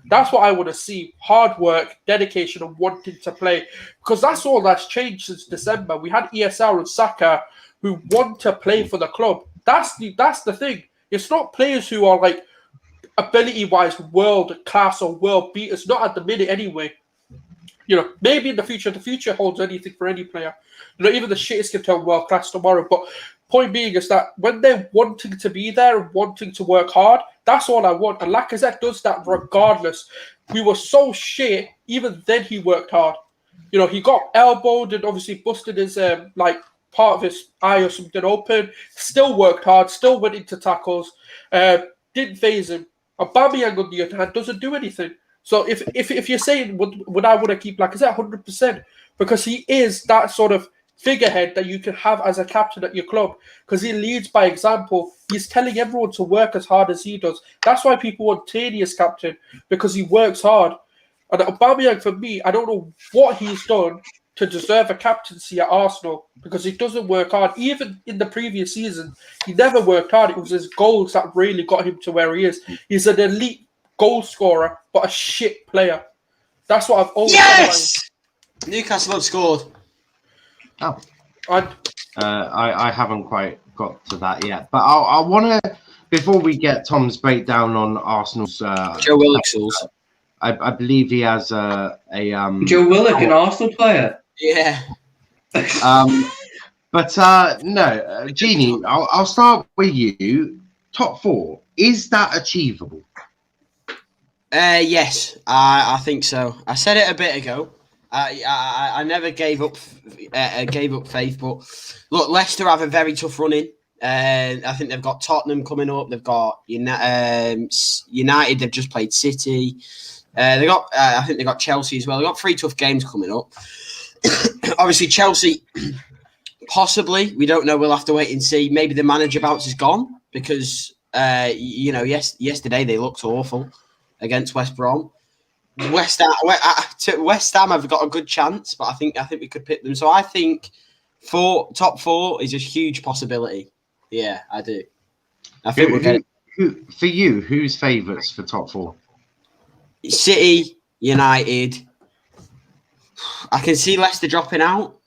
That's what I want to see. Hard work, dedication, and wanting to play. Because that's all that's changed since December. We had ESR and Saka who want to play for the club. That's the thing. It's not players who are like ability-wise world class or world beaters. Not at the minute anyway. Maybe in the future holds anything for any player. Even the shittest can turn world class tomorrow. But point being is that when they're wanting to be there and wanting to work hard, that's all I want. And Lacazette does that regardless. We were so shit, even then he worked hard. He got elbowed and obviously busted his part of his eye or something open. Still worked hard, still went into tackles. Didn't phase him. Aubameyang, on the other hand, doesn't do anything. So if you're saying would I want to keep Lacazette, 100%, because he is that sort of figurehead that you can have as a captain at your club, because he leads by example. He's telling everyone to work as hard as he does. That's why people want Tierney as captain, because he works hard. And Aubameyang, for me, I don't know what he's done to deserve a captaincy at Arsenal, because he doesn't work hard. Even in the previous season, he never worked hard. It was his goals that really got him to where he is. He's an elite goal scorer, but a shit player. That's what I've always Yes! Newcastle have scored. Oh. I haven't quite got to that yet, but I want to, before we get Tom's breakdown on Arsenal's Joe Willock, Sulz. I believe he has a Joe Willock, an Arsenal player. Yeah. But no, Gini, I'll start with you. Top 4, is that achievable? Yes, I think so. I said it a bit ago. I never gave up faith, but look, Leicester have a very tough run in. I think they've got Tottenham coming up. They've got United. They've just played City. They got. I think they got Chelsea as well. They got 3 tough games coming up. Obviously, Chelsea. Possibly, we don't know. We'll have to wait and see. Maybe the manager bounce is gone because yesterday they looked awful against West Brom. West Ham have got a good chance, but I think we could pick them. So I think top 4 is a huge possibility. Yeah, I do. I think we'll get it. For you, who's favourites for top 4? City, United. I can see Leicester dropping out.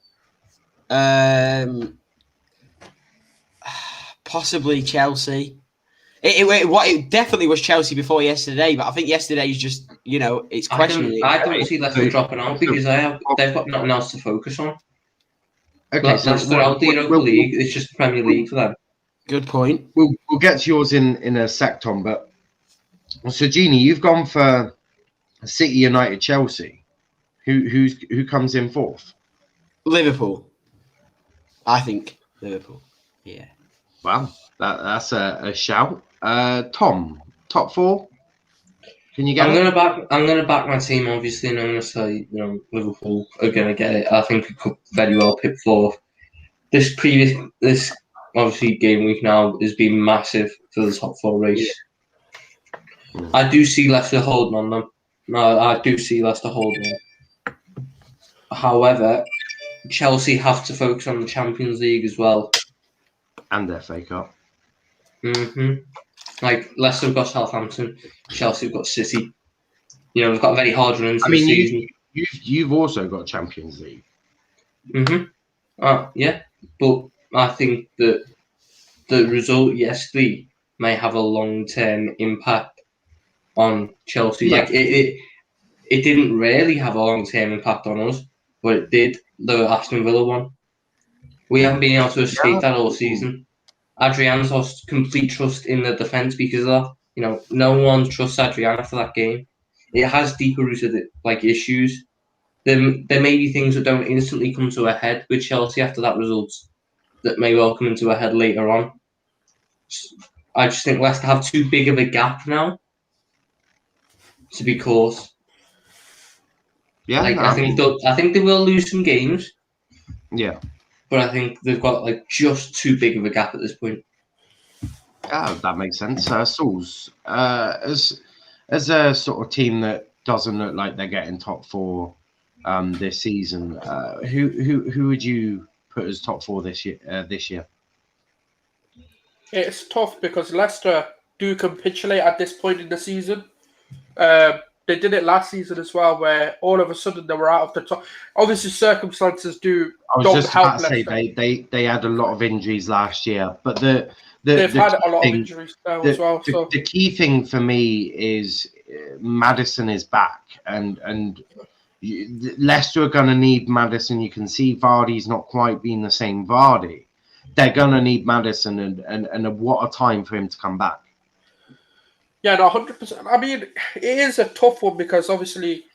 Possibly Chelsea. It definitely was Chelsea before yesterday, but I think yesterday's just it's questionable. I don't see Leicester dropping out because they've got nothing else to focus on. Okay, so Leicester out the Europa League. It's just the Premier League for them. Good point. We'll get to yours in a sec, Tom. But so Gini, you've gone for City, United, Chelsea. Who comes in 4th? Liverpool. I think Liverpool. Yeah. Wow, that's a shout. Tom, top 4. Can you get? I'm gonna back my team obviously, and I'm gonna say Liverpool are gonna get it. I think it could very well pick 4th. This obviously game week now has been massive for the top 4 race. Yeah. I do see Leicester holding on them. No, I do see Leicester holding on. However, Chelsea have to focus on the Champions League as well. And FA Cup. Like Leicester have got Southampton, Chelsea have got City. They've got a very hard run into the season. You've also got Champions League. Yeah, but I think that the result yesterday may have a long-term impact on Chelsea. Yeah. Like it didn't really have a long-term impact on us, but it did. The Aston Villa one. We haven't been able to escape that all season. Adrian's lost complete trust in the defence because of that. No one trusts Adrian after that game. It has deeper rooted issues. There may be things that don't instantly come to a head with Chelsea after that result that may well come into a head later on. I just think Leicester have too big of a gap now to be caught. Yeah, I think they will lose some games. Yeah. But I think they've got just too big of a gap at this point. Yeah, that makes sense. Sulz, as a sort of team that doesn't look like they're getting top 4 this season, who would you put as top 4 this year? It's tough because Leicester do capitulate at this point in the season. They did it last season as well, where all of a sudden they were out of the top. Obviously, circumstances don't help Leicester. They had a lot of injuries last year, but they've had a lot of injuries now as well. The key thing for me is Maddison is back, and Leicester are going to need Maddison. You can see Vardy's not quite being the same Vardy. They're going to need Maddison, and what a time for him to come back. Yeah, no, 100%. I mean, it is a tough one because obviously,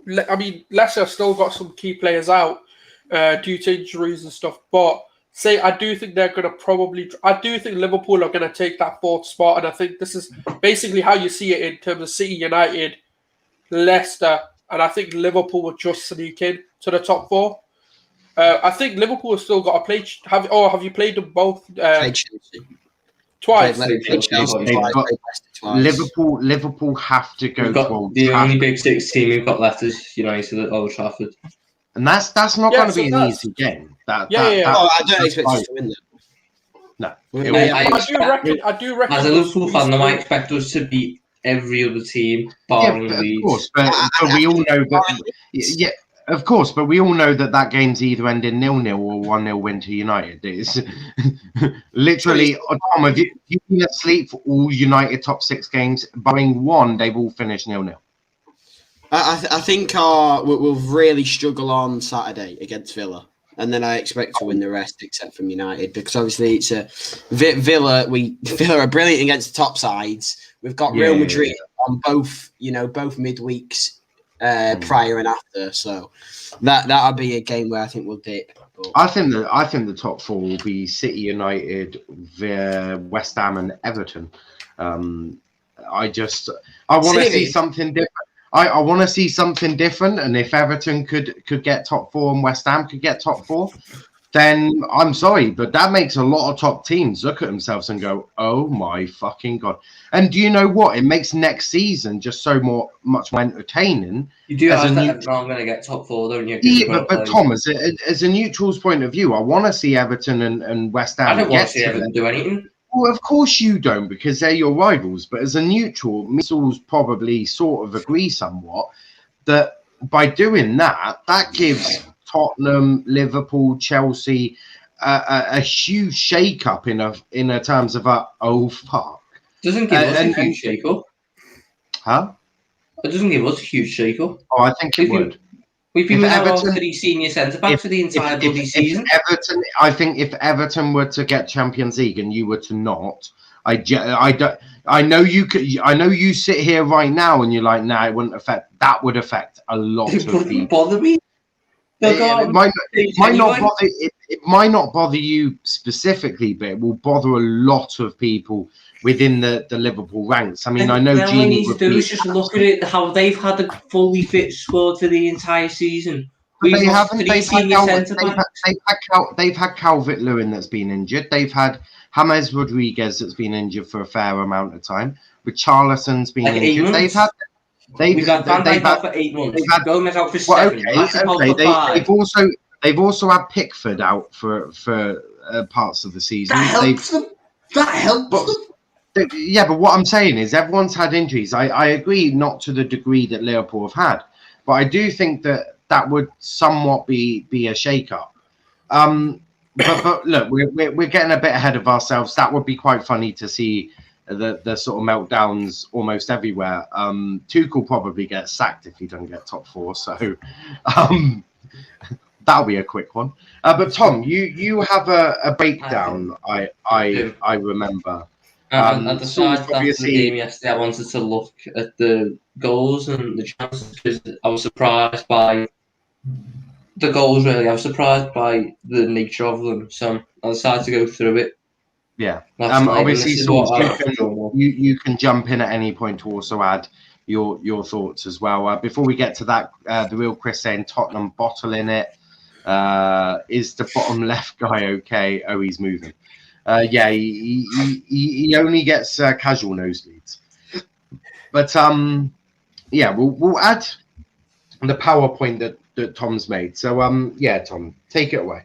Leicester still got some key players out due to injuries and stuff. But I do think they're going to I do think Liverpool are going to take that 4th spot. And I think this is basically how you see it in terms of City, United, Leicester. And I think Liverpool will just sneak in to the top 4. I think Liverpool have still got to play. Have you played them both? Twice. Liverpool have to go towards the only Big 6 team we've got left is United at Old Trafford, and that's not going to be an easy game. I don't expect us to win that. No, I do reckon. As a Liverpool fan, I might expect us to beat every other team, barring Leeds. Of course, but we all know that. Yeah. Of course, but we all know that game's either ending 0-0 or 1-0 win to United. It's literally, Tom, have you been asleep for all United top 6 games? Barring one, they've all finished 0-0. I think we'll really struggle on Saturday against Villa. And then I expect to win the rest except from United because obviously it's a Villa. Villa are brilliant against the top sides. We've got Real Madrid on both midweeks prior and after. So that'll be a game where I think we'll dip. But I think the top four will be City, United, West Ham, and Everton. I want to see something different. I want to see something different, and if Everton could get top four and West Ham could get top four, then I'm sorry, but that makes a lot of top teams look at themselves and go, "Oh my fucking god!" And do you know what? It makes next season just so much more entertaining. You do realize that Everton aren't going to get top four, don't you? Yeah, but Tom, as a neutral's point of view, I want to see Everton and West Ham. I don't want to see Everton do anything. Well, of course you don't, because they're your rivals. But as a neutral, Sulz probably sort of agree somewhat that by doing that gives Tottenham, Liverpool, Chelsea a huge shake-up in a terms of fuck. Doesn't give us a huge shake-up. Huh? It doesn't give us a huge shake-up. Oh, I think it would. We've been without our 3 senior centre-backs for the entire bloody season. I think if Everton were to get Champions League and you were to not, I know you sit here right now and you're like, nah, it wouldn't affect. That would affect a lot of people. It bother me. It might not bother you specifically, but it will bother a lot of people within the Liverpool ranks. I mean, I know Gini needs to do is just look at it, how they've had a fully fit squad for the entire season. They haven't. They've had Calvert-Lewin that's been injured. They've had James Rodriguez that's been injured for a fair amount of time. Richarlison's been injured. We've had Van Dijk out for 8 months. They've had Gomez out for 7. They've also had Pickford out for parts of the season. That helps them. Yeah, but what I'm saying is everyone's had injuries. I agree, not to the degree that Liverpool have had, but I do think that would somewhat be a shake-up. But look, we're getting a bit ahead of ourselves. That would be quite funny to see the sort of meltdowns almost everywhere. Tuchel probably gets sacked if he doesn't get top four, so that'll be a quick one. But Tom, you have a breakdown. I remember. I decided after the game yesterday I wanted to look at the goals and the chances because I was surprised by the goals, really. I was surprised by the nature of them. So I decided to go through it. Yeah. Obviously, you can jump in at any point to also add your thoughts as well. Before we get to that, the real Chris saying Tottenham bottling it. Is the bottom left guy okay? Oh, he's moving. Yeah, he only gets casual nosebleeds. But yeah, we'll add the PowerPoint that Tom's made. So yeah, Tom, take it away.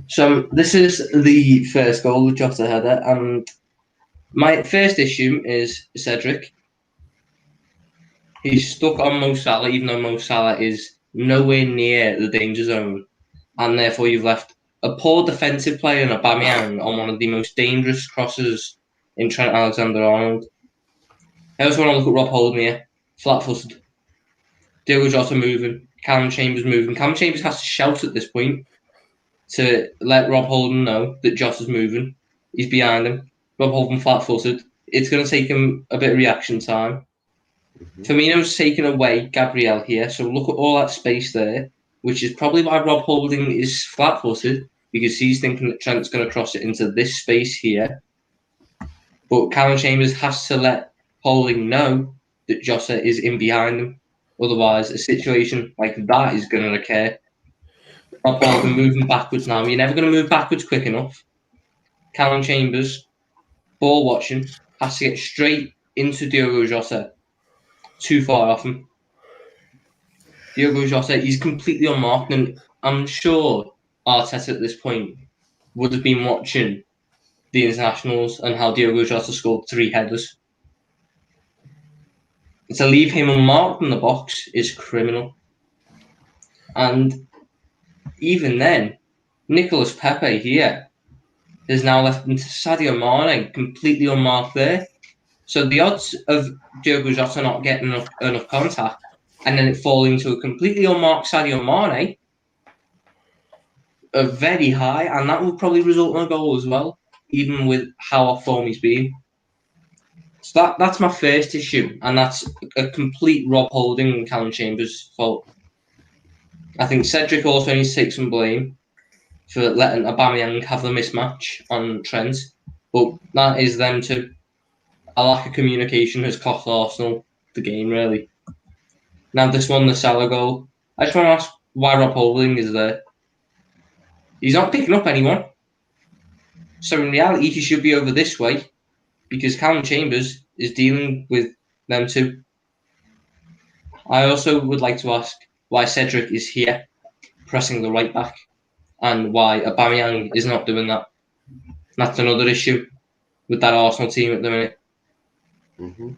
So this is the first goal with Jota header, and my first issue is Cedric. He's stuck on Mo Salah, even though Mo Salah is nowhere near the danger zone, and therefore you've left a poor defensive player in Aubameyang on one of the most dangerous crosses in Trent Alexander-Arnold. I also want to look at Rob Holding here, flat-footed. Diogo Jota moving, Callum Chambers moving. Callum Chambers has to shout at this point to let Rob Holding know that Jota's moving. He's behind him. Rob Holding flat-footed. It's going to take him a bit of reaction time. Firmino's taken away Gabriel here, so look at all that space there, which is probably why Rob Holding is flat-footed, because he's thinking that Trent's going to cross it into this space here. But Callum Chambers has to let Holding know that Jota is in behind him. Otherwise, a situation like that is going to occur. Rob Holding moving backwards now. You're never going to move backwards quick enough. Callum Chambers, ball watching, has to get straight into Diogo Jota. Too far off him. Diogo Jota, he's completely unmarked, and I'm sure Arteta at this point would have been watching the internationals and how Diogo Jota scored 3 headers. To leave him unmarked in the box is criminal. And even then, Nicolas Pepe here is now left into Sadio Mane completely unmarked there. So the odds of Diogo Jota not getting enough contact and then it falling to a completely unmarked Sadio Mane are very high, and that will probably result in a goal as well, even with how off form he's been. So that's my first issue, and that's a complete Rob Holding and Callum Chambers' fault. I think Cedric also needs to take some blame for letting Aubameyang have the mismatch on Trent, but that is them too. A lack of communication has cost Arsenal the game, really. Now this one, the Salah goal. I just want to ask why Rob Holding is there. He's not picking up anyone. So in reality, he should be over this way because Callum Chambers is dealing with them too. I also would like to ask why Cedric is here pressing the right back and why Aubameyang is not doing that. That's another issue with that Arsenal team at the minute. Mm-hmm.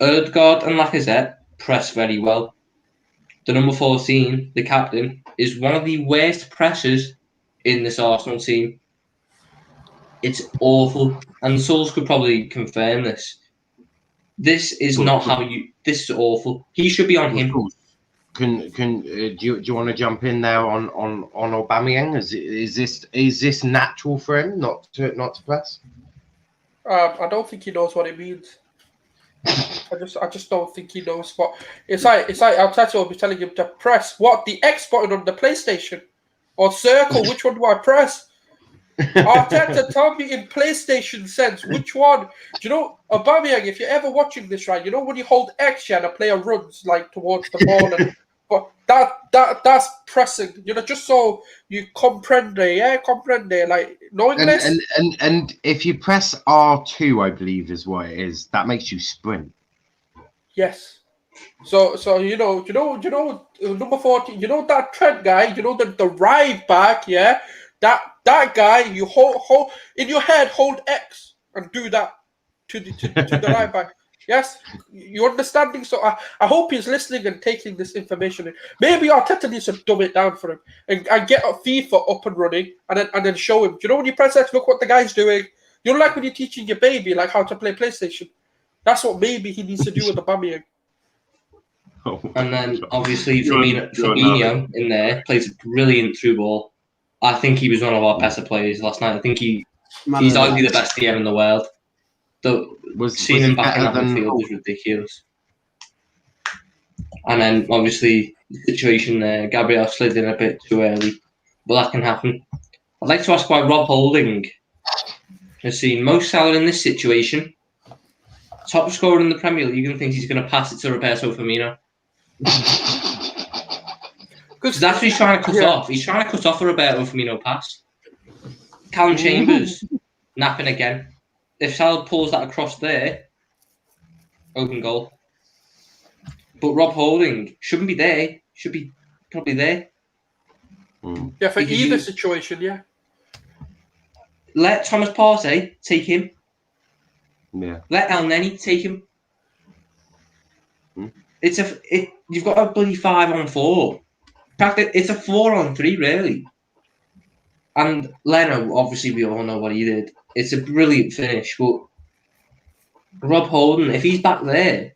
Ødegaard and Lacazette press very well. The number 14, the captain, is one of the worst pressers in this Arsenal team. It's awful, and Sulz could probably confirm this. This is not how you. This is awful. He should be on him. Do you want to jump in there on Aubameyang? Is this natural for him not to press? I don't think he knows what it means. I just don't think he knows what it's like. Arteta will be telling him to press what, the X button on the PlayStation or circle. Which one do I press? Arteta, tell me in PlayStation sense which one. Do you know, Aubameyang? If you're ever watching this, right, you know when you hold X, and a player runs like towards the ball, but that's pressing. You know, just so you comprende, like knowing this. And if you press R2, I believe is what it is. That makes you sprint. Yes. So you know number 14. You know that Trent guy. You know the right back. Yeah. That guy, you hold in your head, hold X and do that to the right back. Yes, you understanding? So I hope he's listening and taking this information in. Maybe Arteta needs to dumb it down for him and get a FIFA up and running and then show him. Do you know when you press X, look what the guy's doing? You know, like when you're teaching your baby like how to play PlayStation. That's what maybe he needs to do with the Aubameyang. And then obviously Firmino in there plays a brilliant through ball. I think he was one of our better players last night. I think he's arguably the best DM in the world. Seeing him back in that midfield was ridiculous. And then obviously the situation there, Gabriel slid in a bit too early, but that can happen. I'd like to ask why Rob Holding has seen Mo Salah in this situation, top scorer in the Premier League, and thinks he's going to pass it to Roberto Firmino. Because that's what he's trying to cut off. He's trying to cut off a Roberto Firmino pass. Callum Chambers napping again. If Salah pulls that across there, open goal. But Rob Holding shouldn't be there. Should be probably there. Yeah, for either situation, yeah. Let Thomas Partey take him. Yeah. Let El Neni take him. You've got a bloody 5-on-4. In fact, it's a 4-on-3, really. And Leno, obviously, we all know what he did. It's a brilliant finish, but Rob Holding, if he's back there,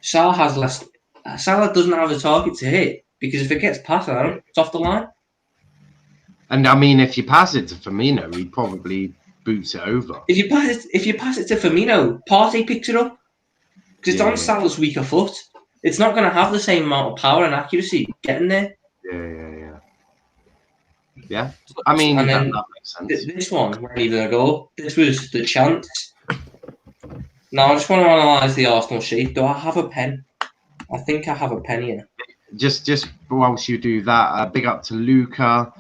Salah has less. Salah doesn't have a target to hit because if it gets past him, it's off the line. And I mean, if you pass it to Firmino, he probably boots it over. If you pass it to Firmino, Partey picks it up because it's on Salah's weaker foot. It's not going to have the same amount of power and accuracy getting there. Yeah. I mean, and then that makes sense. This one wasn't even a goal. This was the chance. Now, I just want to analyse the Arsenal shape. Do I have a pen? I think I have a pen here. Just whilst you do that, big up to Luca,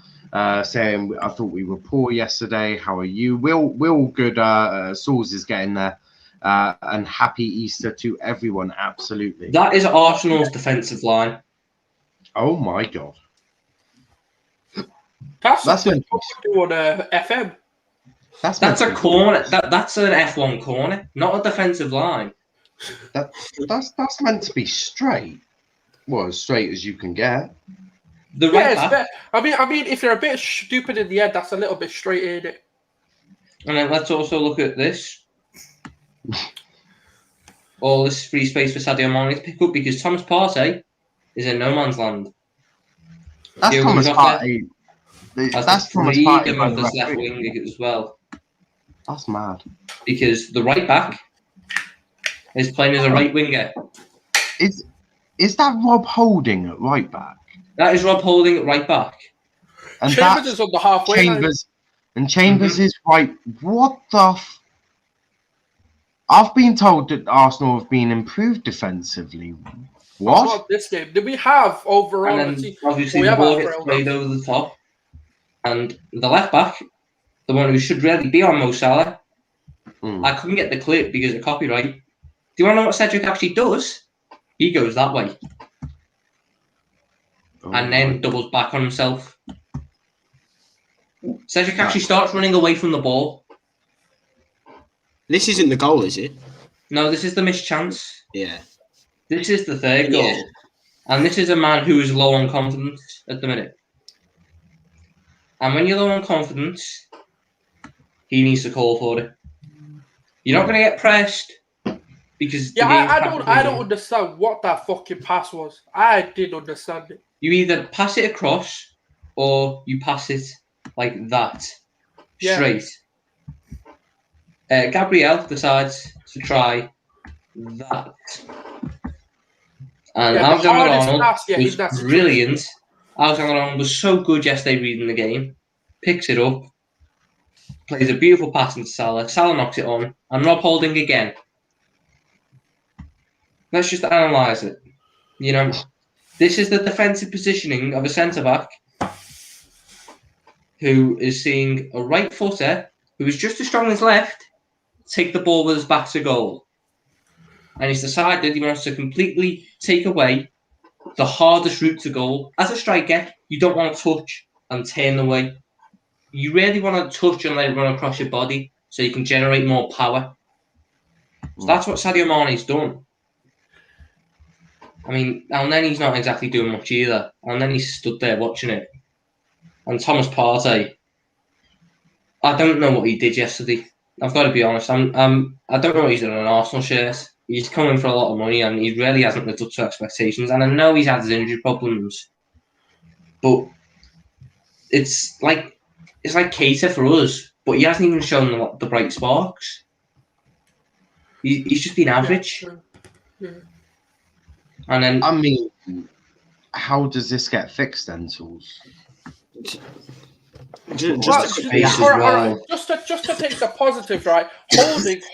saying, I thought we were poor yesterday. How are you? Will good. Sulz is getting there. And happy Easter to everyone. Absolutely. That is Arsenal's defensive line. Oh my God. That's what we do on FM. That's a corner. That's an F1 corner, not a defensive line. That's meant to be straight. Well, as straight as you can get. I mean, if you're a bit stupid in the head, that's a little bit straight, ain't it? And then let's also look at this. All this free space for Sadio Mane to pick up because Thomas Partey is in no man's land. That's Thomas Partey. That's Thomas Partey on this left wing as well. That's mad. Because the right back is playing as a right winger. Is that Rob Holding at right back? That is Rob Holding at right back. And Chambers that's is on the halfway line. Chambers. And Chambers is right. What the? I've been told that Arsenal have been improved defensively. What? Not this game. Did we have overall? And let's then see. obviously We the have ball our gets frail played guys. over the top. And the left back, the one who should really be on Mo Salah, I couldn't get the clip because of copyright. Do you want to know what Cedric actually does? He goes that way. And then doubles back on himself. Cedric actually starts running away from the ball. This isn't the goal, is it? No, this is the missed chance. Yeah. This is the third goal. And this is a man who is low on confidence at the minute. And when you're low on confidence, he needs to call for it. You're not going to get pressed because I don't understand what that fucking pass was. I didn't understand it. You either pass it across or you pass it like that, straight. Gabriel decides to try that. And Alexander-Arnold was brilliant. Alexander-Arnold was so good yesterday reading the game. Picks it up, plays a beautiful pass into Salah. Salah knocks it on, and Rob Holding again. Let's just analyse it. You know, this is the defensive positioning of a centre-back who is seeing a right footer who is just as strong as left take the ball with his back to goal. And he's decided he wants to completely take away the hardest route to goal. As a striker, you don't want to touch and turn away. You really want to touch and let it run across your body so you can generate more power. So that's what Sadio Mane's done. I mean, and then he's not exactly doing much either. And then he's stood there watching it. And Thomas Partey, I don't know what he did yesterday. I've got to be honest. I don't know what he's doing in an Arsenal shirt. He's coming for a lot of money and he really hasn't lived up to expectations. And I know he's had his injury problems. But it's like Keita for us. But he hasn't even shown the bright sparks. He's just been average. Yeah. And then, I mean, how does this get fixed then, Sulz? Just to take the positive, right?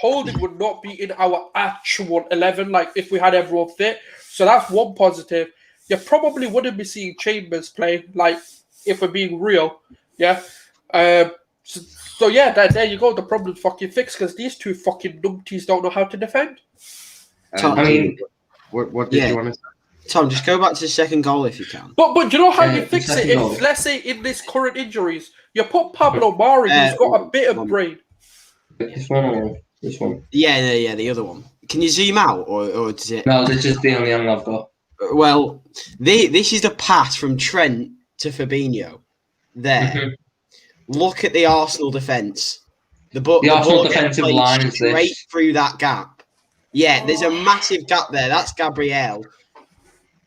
Holding would not be in our actual 11, like if we had everyone fit. So that's one positive. You probably wouldn't be seeing Chambers play, like if we're being real, yeah. So yeah, there you go. The problem's fucking fixed because these two fucking numpties don't know how to defend. Tom, I mean, what did you want to say? Tom, just go back to the second goal if you can. But you know how you fix it? goal. If, let's say, in this current injuries, you put Pablo Mari, who's got a bit of brain. This one. Yeah, the other one. Can you zoom out, or does it? No, this is the only angle I've got. Well, this is the pass from Trent to Fabinho. There. Mm-hmm. Look at the Arsenal defence. The Arsenal ball gets defensive played line is straight this. through that gap. Yeah, there's a massive gap there. That's Gabriel.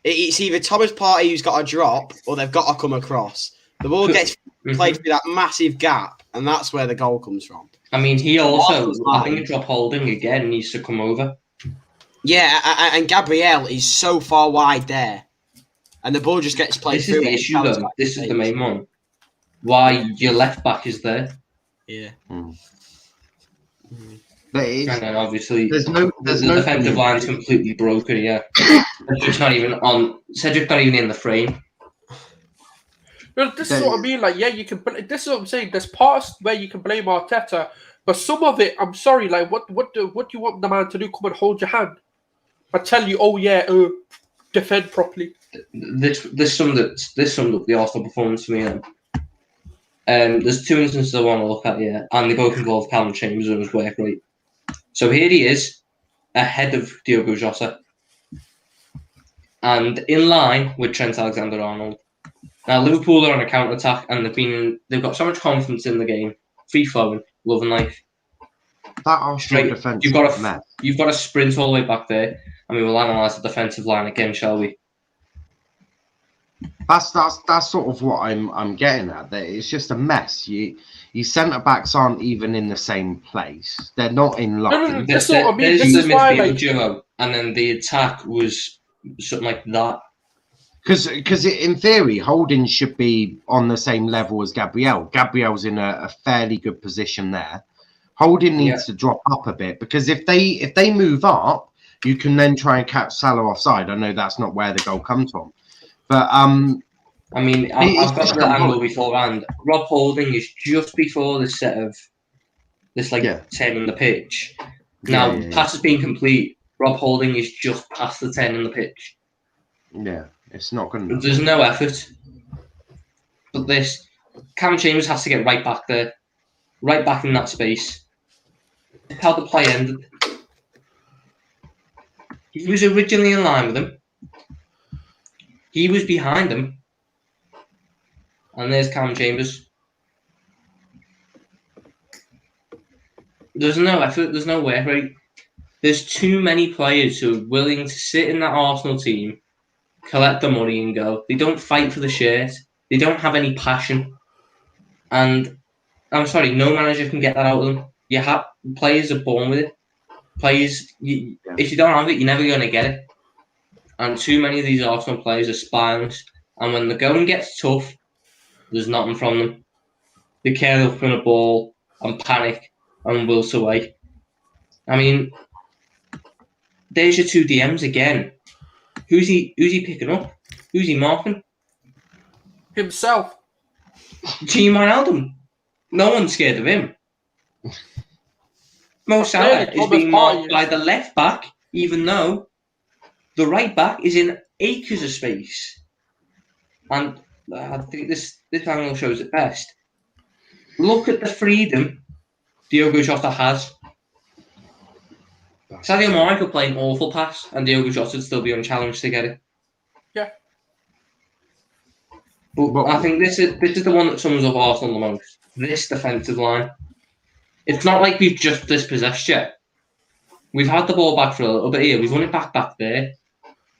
It's either Thomas Partey who's got a drop, or they've got to come across. The ball gets played through that massive gap, and that's where the goal comes from. I mean, he also, I think, drop Holding again needs to come over. Yeah, and Gabriel is so far wide there, and the ball just gets played This through. is the issue, though. This is the main one. Why your left back is there. Yeah. But And then obviously there's no defensive line's completely broken. Yeah, Cedric's not even in the frame. Well, this is what I mean. Like, yeah, you can. This is what I'm saying. There's parts where you can blame Arteta, but some of it, I'm sorry. Like, what do you want the man to do? Come and hold your hand. I tell you, oh yeah, defend properly. This summed up the Arsenal performance for me. Then, there's two instances I want to look at here, and they both involve Callum Chambers and his work rate. So here he is, ahead of Diogo Jota, and in line with Trent Alexander-Arnold. Now Liverpool are on a counter attack, and they've got so much confidence in the game, free flowing, love and life. That Arsenal defense. You've got to sprint all the way back there, and we will analyse the defensive line again, shall we? That's sort of what I'm getting at. That it's just a mess. Your centre backs aren't even in the same place. They're not in No, line. that's what I mean. There's This the is why, midfield like, duo, and then the attack was something like that. Because in theory, Holding should be on the same level as Gabriel. Gabriel's in a fairly good position there. Holding needs to drop up a bit, because if they move up, you can then try and catch Salah offside. I know that's not where the goal comes from, but I mean, it's I've got just the angle symbolic. beforehand. Rob Holding is just before this set of this 10 on the pitch. Now, pass has been complete. Rob Holding is just past the 10 on the pitch. Yeah, it's not good enough. There's no effort. But this, Cam Chambers has to get right back there, right back in that space. That's how the play ended. He was originally in line with him. He was behind him. And there's Cam Chambers. There's no effort. There's no work rate. There's too many players who are willing to sit in that Arsenal team, collect the money and go. They don't fight for the shirt. They don't have any passion. And I'm sorry, no manager can get that out of them. Players are born with it. Players, if you don't have it, you're never going to get it. And too many of these Arsenal players are spineless. And when the going gets tough, there's nothing from them. They care up in a ball and panic and wilt away. I mean, there's your two DMs again. Who's he picking up? Who's he marking? himself. Team Wijnaldum. No one's scared of him. Mo Salah is being marked by the left back, even though the right back is in acres of space. And I think this angle shows it best. Look at the freedom Diogo Jota has. Sadio Mane could play an awful pass, and Diogo Jota would still be unchallenged to get it. Yeah. But I think this is the one that sums up Arsenal the most. This defensive line. It's not like we've just dispossessed yet. We've had the ball back for a little bit here. We've won it back there.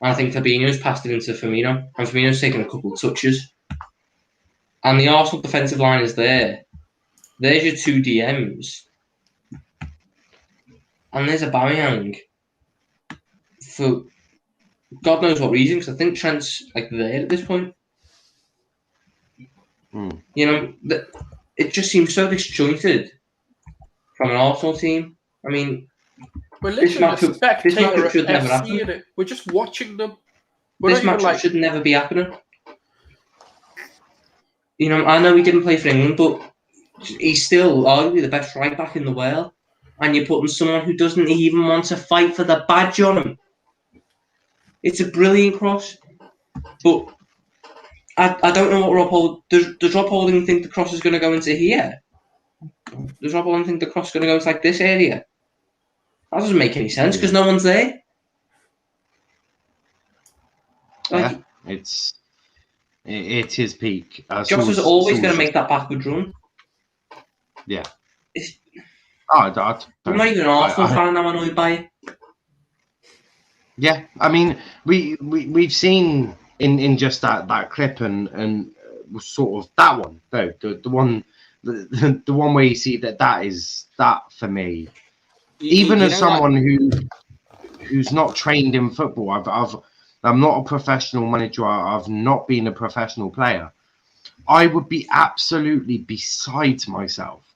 And I think Fabinho's passed it into Firmino. And Firmino's taken a couple of touches. And the Arsenal defensive line is there. There's your two DMs. And there's Aubameyang. For God knows what reason, because I think Trent's there at this point. You know, it just seems so disjointed from an Arsenal team. I mean, we're literally this matchup should never happen. We're just watching them. This matchup should never be happening. You know, I know he didn't play for England, but he's still arguably the best right back in the world. And you're putting someone who doesn't even want to fight for the badge on him. It's a brilliant cross. But I don't know what Rob Holding... Does Rob Holding think the cross is going to go into here? Does Rob Holding think the cross is going to go into this area? That doesn't make any sense because no one's there. It's his peak. Jota's always going to make that backward run. Yeah. I'm not even an Arsenal fan. I'm annoyed by it. Yeah, I mean, we've seen in just that clip and sort of that one though, the one where you see that is that for me. Even as someone who's not trained in football, I'm not a professional manager. I've not been a professional player. I would be absolutely beside myself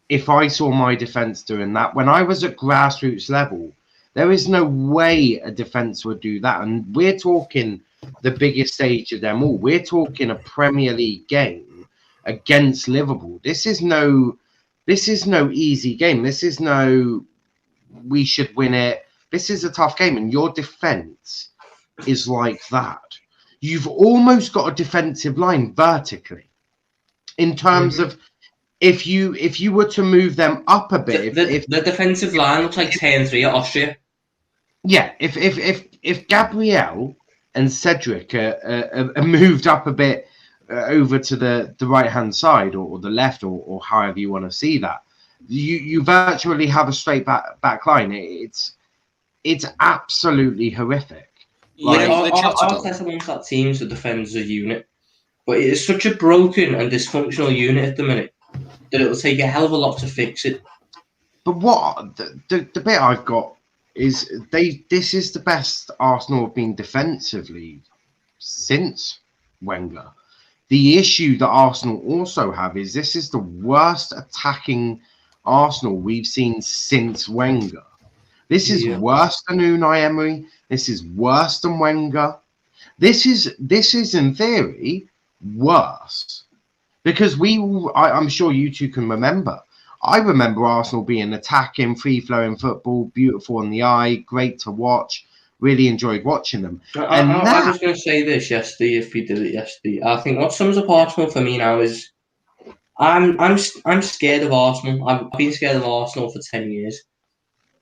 if I saw my defence doing that. When I was at grassroots level, there is no way a defence would do that. And we're talking the biggest stage of them all. We're talking a Premier League game against Liverpool. This is no easy game. This is no, we should win it. This is a tough game. And your defence is like that. You've almost got a defensive line vertically in terms of if you were to move them up a bit. If the defensive line looks like 10-3 at Austria. Yeah, if Gabriel and Cedric are moved up a bit over to the right hand side or the left or however you want to see that, you virtually have a straight back line. It's absolutely horrific. Like, know, for the Jota goal. Arteta wants that team to defend as a unit, but it is such a broken and dysfunctional unit at the minute that it will take a hell of a lot to fix it. But what the bit I've got is this is the best Arsenal have been defensively since Wenger. The issue that Arsenal also have is this is the worst attacking Arsenal we've seen since Wenger. This is worse than Unai Emery. This is worse than Wenger. This is in theory worse because I'm sure you two can remember. I remember Arsenal being attacking, free-flowing football, beautiful in the eye, great to watch. Really enjoyed watching them. I was going to say this yesterday. If you did it yesterday, I think what sums up Arsenal for me now is I'm scared of Arsenal. I've been scared of Arsenal for 10 years.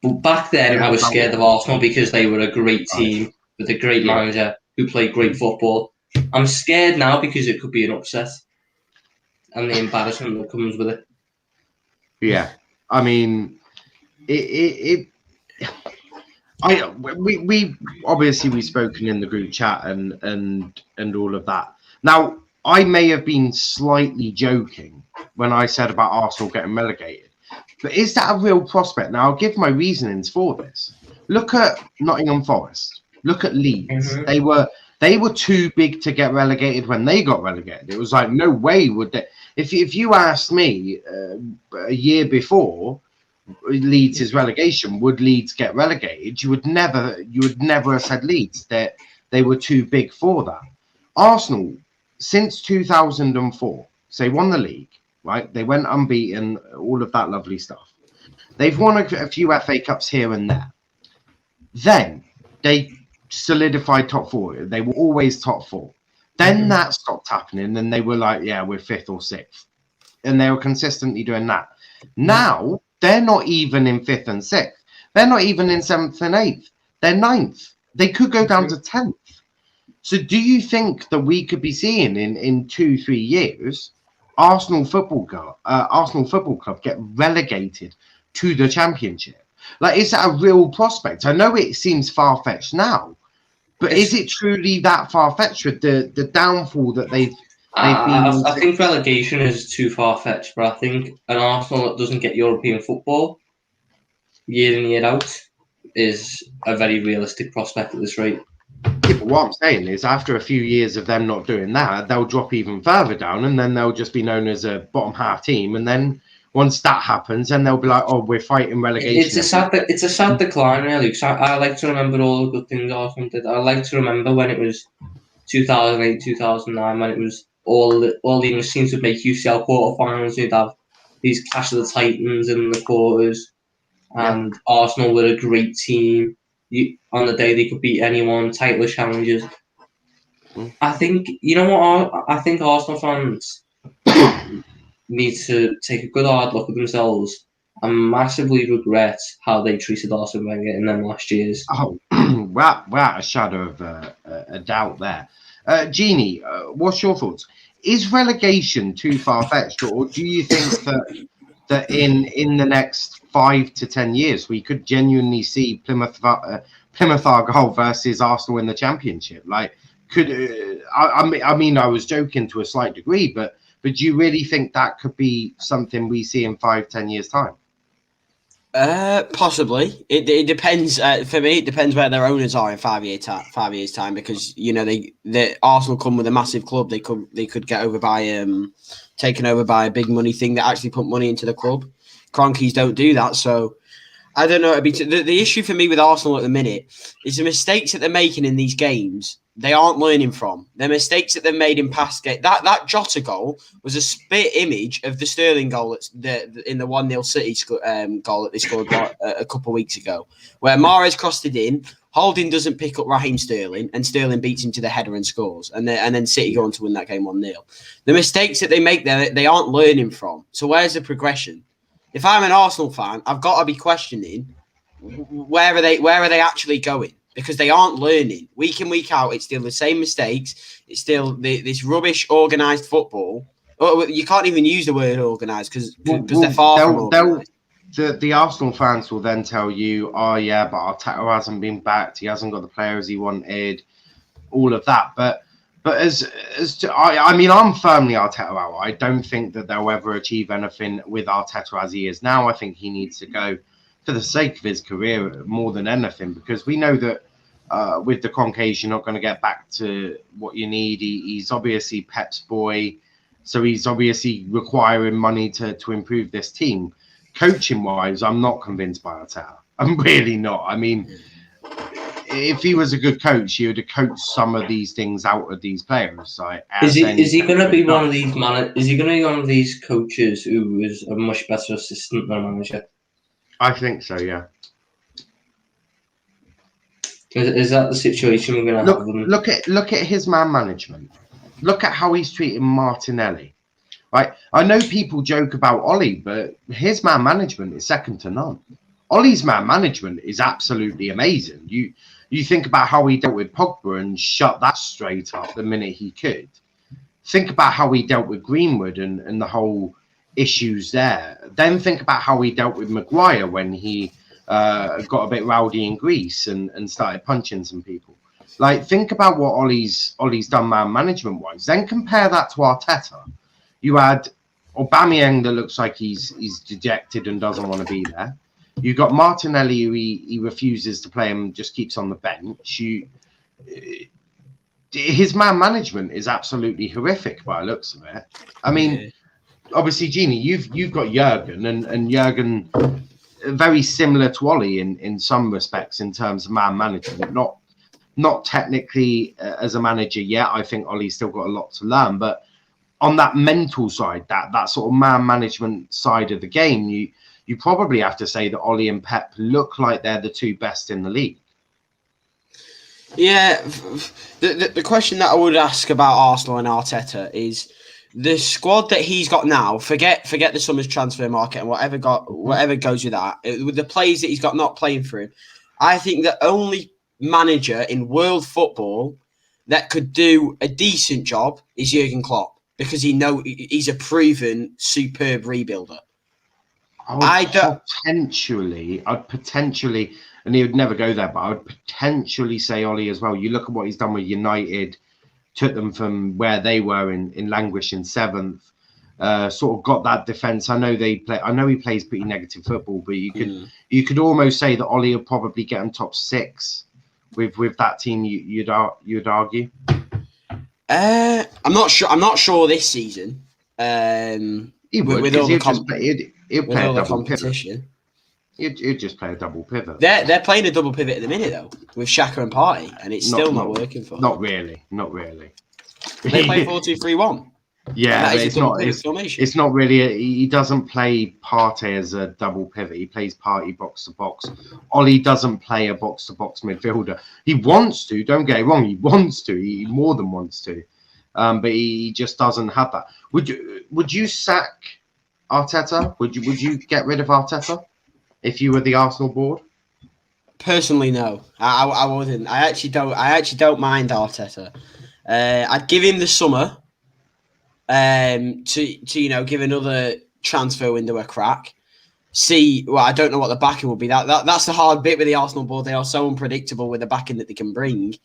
But back then, I was scared of Arsenal because they were a great team with a great manager who played great football. I'm scared now because it could be an upset and the embarrassment that comes with it. Yeah, I mean, we obviously we've spoken in the group chat and all of that. Now, I may have been slightly joking when I said about Arsenal getting relegated, but is that a real prospect? Now, I'll give my reasonings for this. Look at Nottingham Forest. Look at Leeds. Mm-hmm. They were too big to get relegated when they got relegated. It was like, no way would they. If you asked me a year before Leeds' relegation, would Leeds get relegated? You would never have said Leeds. They were too big for that. Arsenal, since 2004, so they won the league, right? They went unbeaten, all of that lovely stuff. They've won a few FA Cups here and there. Then they solidified top four. They were always top four. Then that stopped happening, and they were like, yeah, we're fifth or sixth. And they were consistently doing that. Now, they're not even in fifth and sixth. They're not even in seventh and eighth. They're ninth. They could go down to 10th. So do you think that we could be seeing in 2-3 years, Arsenal Football Club get relegated to the Championship? Like, is that a real prospect? I know it seems far-fetched now, but is it truly that far-fetched with the downfall that they've been? I think relegation is too far-fetched, but I think an Arsenal that doesn't get European football year in, year out is a very realistic prospect at this rate. Yeah, but what I'm saying is after a few years of them not doing that, they'll drop even further down and then they'll just be known as a bottom half team. And then once that happens, then they'll be like, oh, we're fighting relegation. It's a sad decline, really, because I like to remember all the good things Arsenal did. I like to remember when it was 2008, 2009, when it was all the English teams would make UCL quarterfinals. You'd have these Clash of the Titans in the quarters, and Arsenal were a great team. On the day they could beat anyone, title challenges. I think, you know what, I think Arsenal fans need to take a good hard look at themselves and massively regret how they treated Arsene Wenger in them last years. Oh, without a shadow of a doubt there. Gini, what's your thoughts? Is relegation too far-fetched, or do you think that in the next 5 to 10 years we could genuinely see Plymouth Argyle versus Arsenal in the Championship? Like, I mean, I was joking to a slight degree, but do you really think that could be something we see in 5-10 years' time? Possibly. It depends. For me, it depends where their owners are in 5 years time, because you know the Arsenal come with a massive club. They could get over by taken over by a big money thing that actually put money into the club. Cronkies don't do that, so I don't know. The issue for me with Arsenal at the minute is the mistakes that they're making in these games. They aren't learning from the mistakes that they've made in past games. That Jota goal was a spit image of the Sterling goal in the 1-0 City goal that they scored a couple of weeks ago, where Mahrez crossed it in. Holding doesn't pick up Raheem Sterling, and Sterling beats him to the header and scores. And then City go on to win that game 1-0. The mistakes that they make there, they aren't learning from. So where's the progression? If I'm an Arsenal fan, I've got to be questioning where are they actually going? Because they aren't learning. Week in, week out, it's still the same mistakes. It's still this rubbish organised football. Oh, you can't even use the word organised because they're far from organised. The Arsenal fans will then tell you, oh, yeah, but Arteta hasn't been backed. He hasn't got the players he wanted. all of that. But I mean, I'm firmly Arteta out. I don't think that they'll ever achieve anything with Arteta as he is now. I think he needs to go for the sake of his career more than anything, because we know that with the Kroenkes, you're not going to get back to what you need. He's obviously Pep's boy, so he's obviously requiring money to improve this team. Coaching-wise, I'm not convinced by Arteta. I'm really not. I mean, if he was a good coach, he would have coached some of these things out of these players. Is he going to be one of these Is he going to be one of these coaches who is a much better assistant than a manager? I think so. Yeah. Is that the situation we're going to have? Look at his man management. Look at how he's treating Martinelli. Right. I know people joke about Ollie, but his man management is second to none. Ollie's man management is absolutely amazing. You think about how he dealt with Pogba and shut that straight up the minute he could. Think about how he dealt with Greenwood and the whole issues there. Then think about how he dealt with Maguire when he got a bit rowdy in Greece and started punching some people. Like, think about what Ollie's done man management wise. Then compare that to Arteta. You had Aubameyang that looks like he's dejected and doesn't want to be there. You got Martinelli, who he refuses to play and just keeps on the bench. His man management is absolutely horrific by the looks of it. I mean, obviously, Gini, you've got Jurgen, and Jurgen very similar to Ollie in some respects in terms of man management. Not technically as a manager yet. I think Ollie's still got a lot to learn, but on that mental side, that sort of man management side of the game, you probably have to say that Ollie and Pep look like they're the two best in the league. Yeah, the question that I would ask about Arsenal and Arteta is the squad that he's got now. Forget the summer's transfer market and whatever goes with that. With the players that he's got not playing for him, I think the only manager in world football that could do a decent job is Jurgen Klopp, because he's a proven superb rebuilder. I'd potentially, and he would never go there, but I would potentially say Ollie as well. You look at what he's done with United, took them from where they were in languishing seventh, sort of got that defence. I know he plays pretty negative football, but you could almost say that Ollie will probably get him top six with that team. You'd argue. I'm not sure this season. He would, with all the he'll play a double competition. Pivot. He'd just play a double pivot. They're playing a double pivot at the minute though, with Xhaka and Partey, and it's still not working for them. Not really. They play 4-2-3-1. Yeah, it's not really. He doesn't play Partey as a double pivot. He plays Partey box to box. Ollie doesn't play a box to box midfielder. He wants to. Don't get it wrong. He wants to. He more than wants to. But he just doesn't have that. Would you sack Arteta? Would you get rid of Arteta if you were the Arsenal board? Personally, no. I wouldn't. I actually don't mind Arteta. I'd give him the summer to give another transfer window a crack. I don't know what the backing will be. That's the hard bit with the Arsenal board. They are so unpredictable with the backing that they can bring.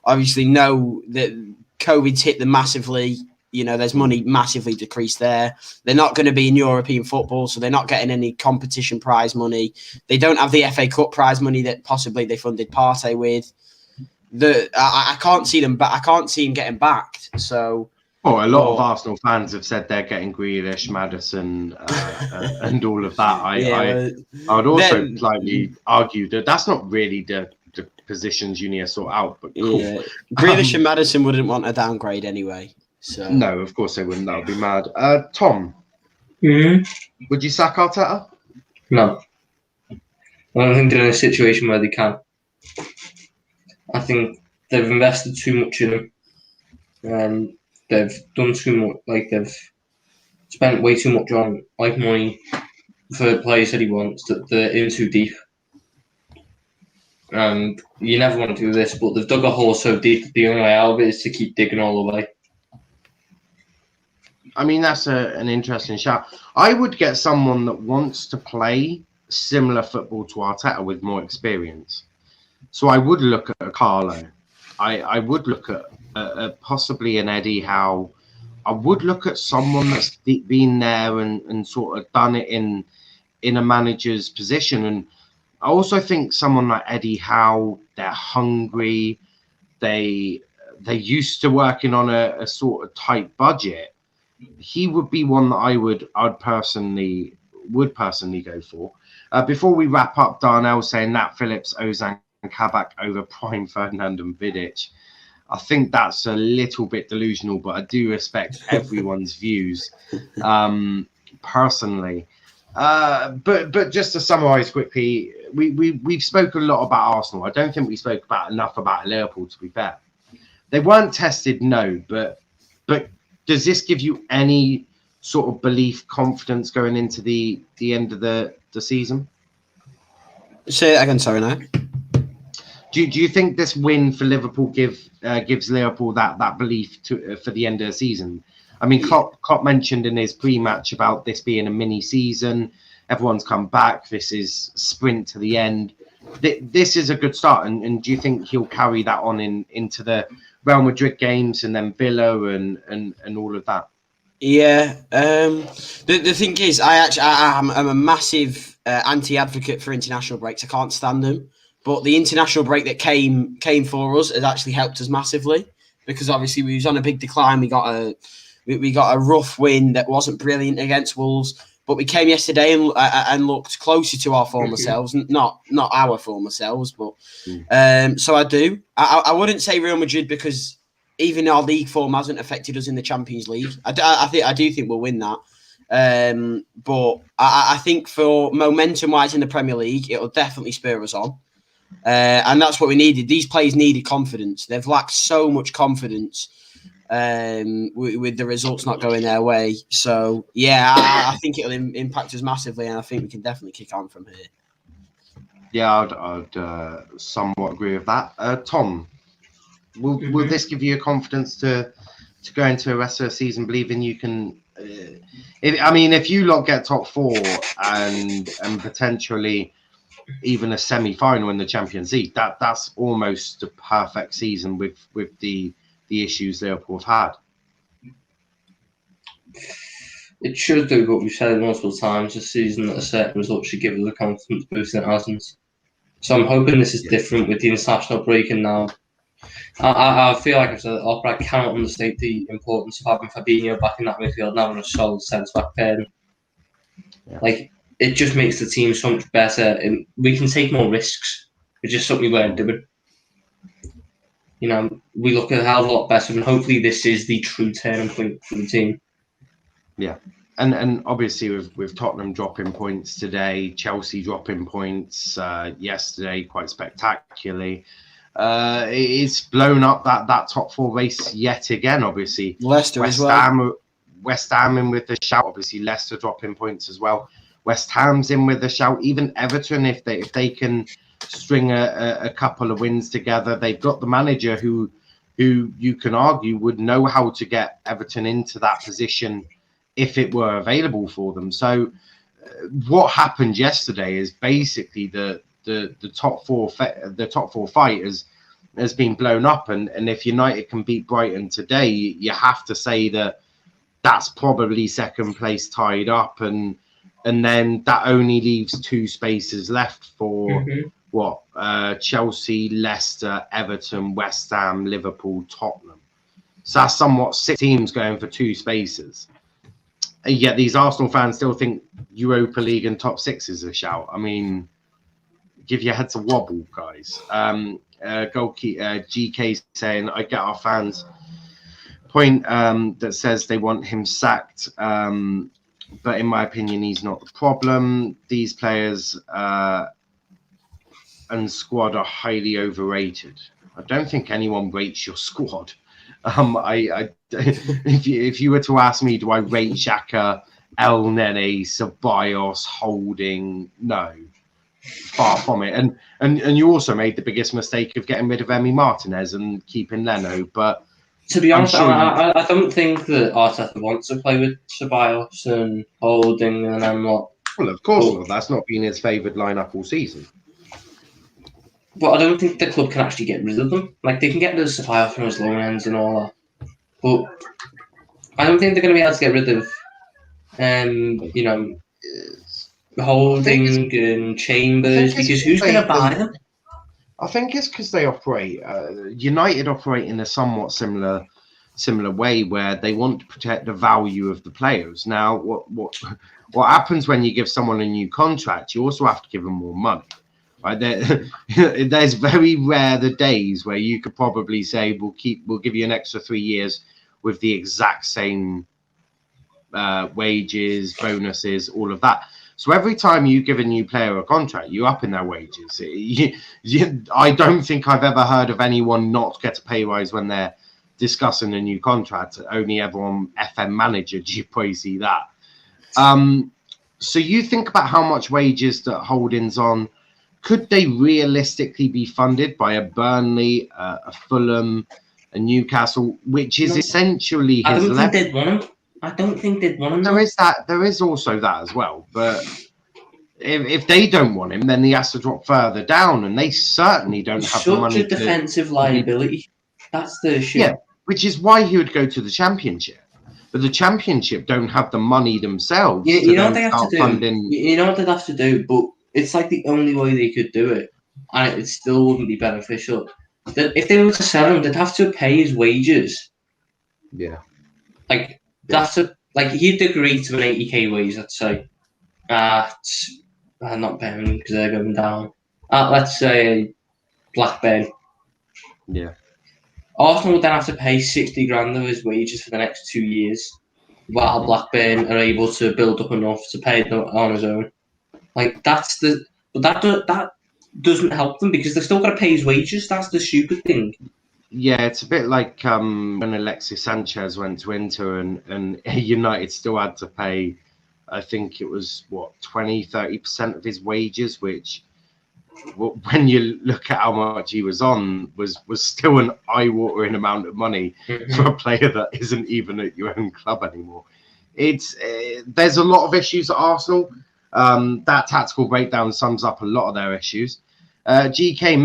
Obviously, know that COVID's hit them massively. There's money massively decreased there. They're not going to be in European football, so they're not getting any competition prize money. They don't have the FA Cup prize money that possibly they funded Partey with. I can't see them, but I can't see him getting backed. So, a lot of Arsenal fans have said they're getting Grealish, Maddison, and all of that. I would also slightly argue that that's not really the positions you need to sort out. But cool. Yeah. Grealish and Maddison wouldn't want a downgrade anyway. So. No, of course they wouldn't. That would be mad. Tom, would you sack Arteta? No. I don't think they're in a situation where they can. I think they've invested too much in him. And they've done too much. They've spent way too much on money for players that he wants. That they're in too deep. And you never want to do this, but they've dug a hole so deep that the only way out of it is to keep digging all the way. I mean, that's an interesting shout. I would get someone that wants to play similar football to Arteta with more experience. So I would look at Carlo. I would look at possibly an Eddie Howe. I would look at someone that's been there and sort of done it in a manager's position. And I also think someone like Eddie Howe, they're hungry. They're used to working on a sort of tight budget. He would be one that I'd personally go for. Before we wrap up, Darnell saying Nat Phillips, Ozan Kabak over Prime Ferdinand and Vidic. I think that's a little bit delusional, but I do respect everyone's views personally. But just to summarise quickly, we've spoken a lot about Arsenal. I don't think we spoke enough about Liverpool, to be fair. They weren't tested, no, but does this give you any sort of belief, confidence going into the end of the season? Say it again, sorry, no. Do you think this win for Liverpool gives Liverpool that belief for the end of the season? I mean, Klopp mentioned in his pre-match about this being a mini season. Everyone's come back. This is sprint to the end. This is a good start, and do you think he'll carry that on into the Real Madrid games and then Villa and all of that? Yeah. The thing is, I'm a massive anti-advocate for international breaks. I can't stand them. But the international break that came for us has actually helped us massively, because obviously we was on a big decline. We got a rough win that wasn't brilliant against Wolves, but we came yesterday and looked closer to our former selves, not our former selves. But so I do. I wouldn't say Real Madrid, because even our league form hasn't affected us in the Champions League. I do think we'll win that. But I think for momentum wise in the Premier League, it'll definitely spur us on. And that's what we needed. These players needed confidence. They've lacked so much confidence with the results not going their way. So, yeah, I think it'll impact us massively, and I think we can definitely kick on from here. Yeah, I'd somewhat agree with that. Tom, will this give you a confidence to go into the rest of the season believing you can... if you lot get top four and potentially... even a semi-final in the Champions League, that's almost a perfect season with the issues Liverpool have had. It should do, but we've said it multiple times this season that a certain result should give us a confidence boost, and it hasn't. So I'm hoping this is different with the international break, and now I feel like I've said it all, but I cannot understate the importance of having Fabinho back in that midfield and having a solid centre-back pairing. Yeah. It just makes the team so much better, and we can take more risks, which is something we weren't doing. We look a hell of a lot better, and hopefully this is the true turning point for the team. Yeah, and obviously with Tottenham dropping points today, Chelsea dropping points yesterday quite spectacularly. It's blown up that top four race yet again. Obviously, Leicester as well. West Ham in with the shout. Obviously, Leicester dropping points as well. West Ham's in with a shout. Even Everton, if they can string a couple of wins together, they've got the manager who you can argue would know how to get Everton into that position if it were available for them. So what happened yesterday is basically the top four fight has been blown up, and if United can beat Brighton today, you have to say that's probably second place tied up, and then that only leaves two spaces left for Chelsea, Leicester, Everton, West Ham, Liverpool, Tottenham. So that's somewhat 6 teams going for 2 spaces. And yet these Arsenal fans still think Europa League and top 6 is a shout. I mean, give your heads a wobble, guys. Goalkeeper GK saying, I get our fans' point that says they want him sacked. But in my opinion, he's not the problem. These players and squad are highly overrated. I don't think anyone rates your squad. If you were to ask me, do I rate Xhaka, El Nene, Ceballos, Holding? No, far from it. And you also made the biggest mistake of getting rid of Emi Martinez and keeping Leno. But to be honest, I don't think that Arteta wants to play with Ceballos and Holding, and I'm not. Well, of course not. That's not been his favoured lineup all season. But I don't think the club can actually get rid of them. Like, they can get rid of Sapphire from his loan ends and all that. But I don't think they're going to be able to get rid of, Holding and Chambers, because who's going to buy them? I think it's because they operate. United operate in a somewhat similar way where they want to protect the value of the players. Now, what happens when you give someone a new contract? You also have to give them more money. Right? There's very rare the days where you could probably say we'll give you an extra 3 years with the exact same wages, bonuses, all of that. So every time you give a new player a contract, you up in their wages. I don't think I've ever heard of anyone not get a pay rise when they're discussing a new contract. Only ever on FM Manager do you probably see that. So you think about how much wages that Holding's on. Could they realistically be funded by a Burnley, a Fulham, a Newcastle, which is essentially his level? I don't think they'd want him. There is that. There is also that as well. But if they don't want him, then he has to drop further down, and they certainly don't have the money. Such a defensive liability. That's the issue. Yeah, which is why he would go to the Championship. But the Championship don't have the money themselves. You know what they have to do. You know what they'd have to do, but it's like the only way they could do it, and it still wouldn't be beneficial. If they were to sell him, they'd have to pay his wages. Yeah. He'd agree to an 80k wage, let's say. Not Birmingham because they're going down. Let's say Blackburn. Yeah. Arsenal would then have to pay 60 grand of his wages for the next 2 years, while Blackburn are able to build up enough to pay them on his own. That doesn't help them because they're still got to pay his wages. That's the stupid thing. Yeah, it's a bit like when Alexis Sanchez went to Inter and United still had to pay, I think it was, 20-30% of his wages, which when you look at how much he was on, was still an eye-watering amount of money for a player that isn't even at your own club anymore. There's a lot of issues at Arsenal. That tactical breakdown sums up a lot of their issues. GK,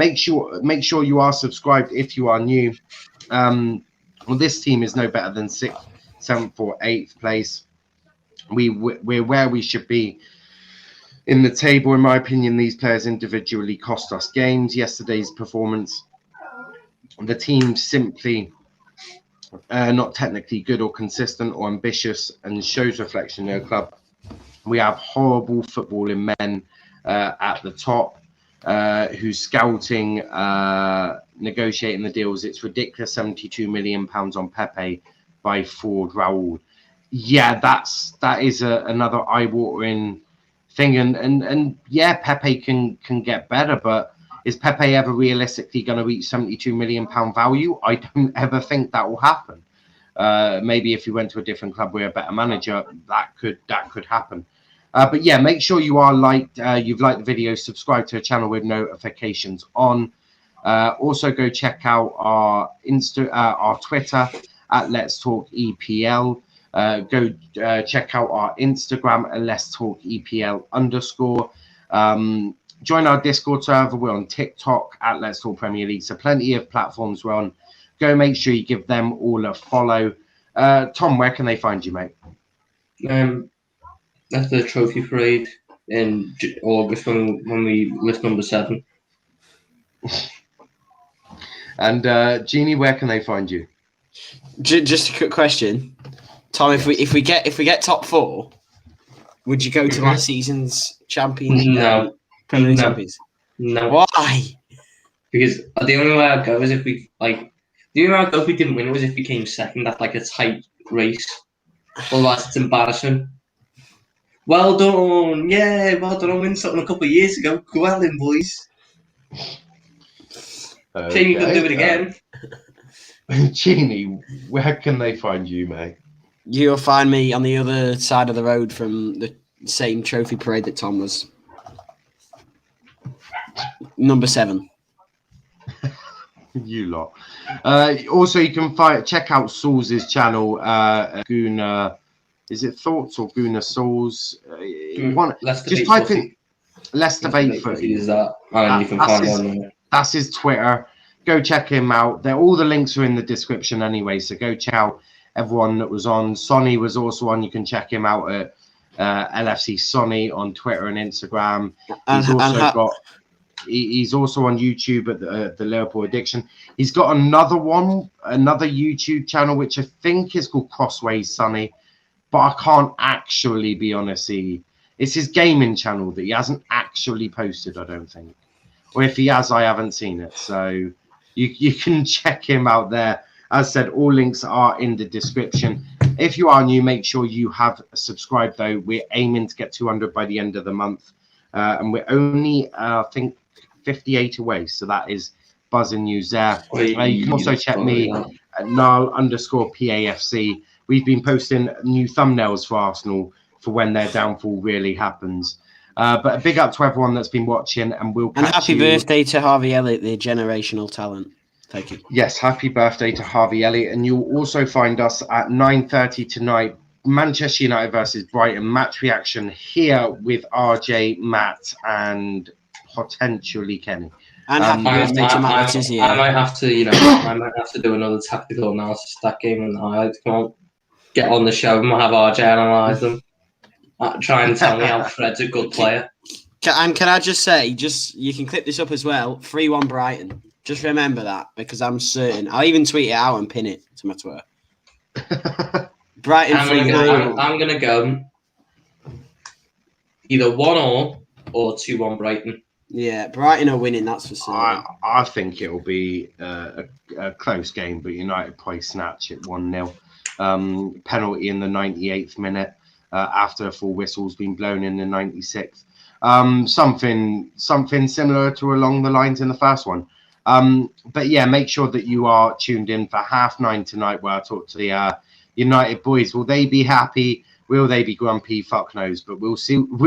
make sure you are subscribed if you are new. This team is no better than 6th, 7th, or 8th place. We're where we should be in the table. In my opinion, these players individually cost us games. Yesterday's performance, the team simply not technically good or consistent or ambitious, and shows reflection in their club. We have horrible footballing men at the top. Who's scouting, negotiating the deals. It's ridiculous. £72 million on Pepe by Ford Raul. Yeah, that is another eye-watering thing. And yeah, Pepe can get better, but is Pepe ever realistically going to reach £72 million value? I don't ever think that will happen. Maybe if he went to a different club with a better manager, that could happen. But yeah, make sure you are you've liked the video, subscribe to the channel with notifications on. Also, go check out our Twitter at Let's Talk EPL. Go check out our Instagram at Let's Talk EPL _. Join our Discord server. We're on TikTok at Let's Talk Premier League. So plenty of platforms we're on. Go make sure you give them all a follow. Tom, where can they find you, mate? That's the trophy parade in August when we list number 7. And Gini, where can they find you? Just a quick question, Tom. Yes. If we get top 4, would you go to last season's champions? No, Premier League champions. No. Why? Because the only way I'd go is if we the only way I'd go if we didn't win was if we came second. That's like a tight race. Otherwise, it's embarrassing. Well done, yeah. Well done. I win something a couple of years ago. Go well in, boys. Shame you couldn't do it again. Gini, where can they find you, mate? You'll find me on the other side of the road from the same trophy parade that Tom was. Number 7. You lot. Also, you can check out Sulz's channel, Guna. Is it Thoughts or Guna Sulz? Just type in Let's Debate Footy. Is that? And you can find on there. That's his Twitter. Go check him out. All the links are in the description anyway, so go check out everyone that was on. Sonny was also on. You can check him out at LFC Sonny on Twitter and Instagram. He's also on YouTube at the Liverpool Addiction. He's got another YouTube channel, which I think is called Crossways Sonny, but I can't actually be honest. It's his gaming channel that he hasn't actually posted, I don't think. Or if he has, I haven't seen it. So you can check him out there. As said, all links are in the description. If you are new, make sure you have subscribed, though. We're aiming to get 200 by the end of the month. And we're only, I think, 58 away. So that is buzzing news there. You can also check me at Null_PAFC. We've been posting new thumbnails for Arsenal for when their downfall really happens. But a big up to everyone that's been watching, and we'll catch happy birthday to Harvey Elliott, the generational talent. Thank you. Yes, happy birthday to Harvey Elliott. And you'll also find us at 9:30 tonight, Manchester United versus Brighton match reaction here with RJ, Matt, and potentially Kenny. And happy birthday to Matt. I might have to, do another tactical analysis of that game, and I can't get on the show and have RJ analyse them. Try and tell me how Fred's a good player. And can I just say, you can clip this up as well. 3-1 Brighton. Just remember that, because I'm certain. I'll even tweet it out and pin it to my Twitter. Brighton 3-1. I'm going to go either 1-1 or 2-1 Brighton. Yeah, Brighton are winning, that's for certain. I think it'll be a close game, but United probably snatch it 1-0. Penalty in the 98th minute after a full whistle's been blown in the 96th. Something similar to along the lines in the first one. But yeah, make sure that you are tuned in for 9:30 tonight, where I talk to the United boys. Will they be happy? Will they be grumpy? Fuck knows, but we'll see.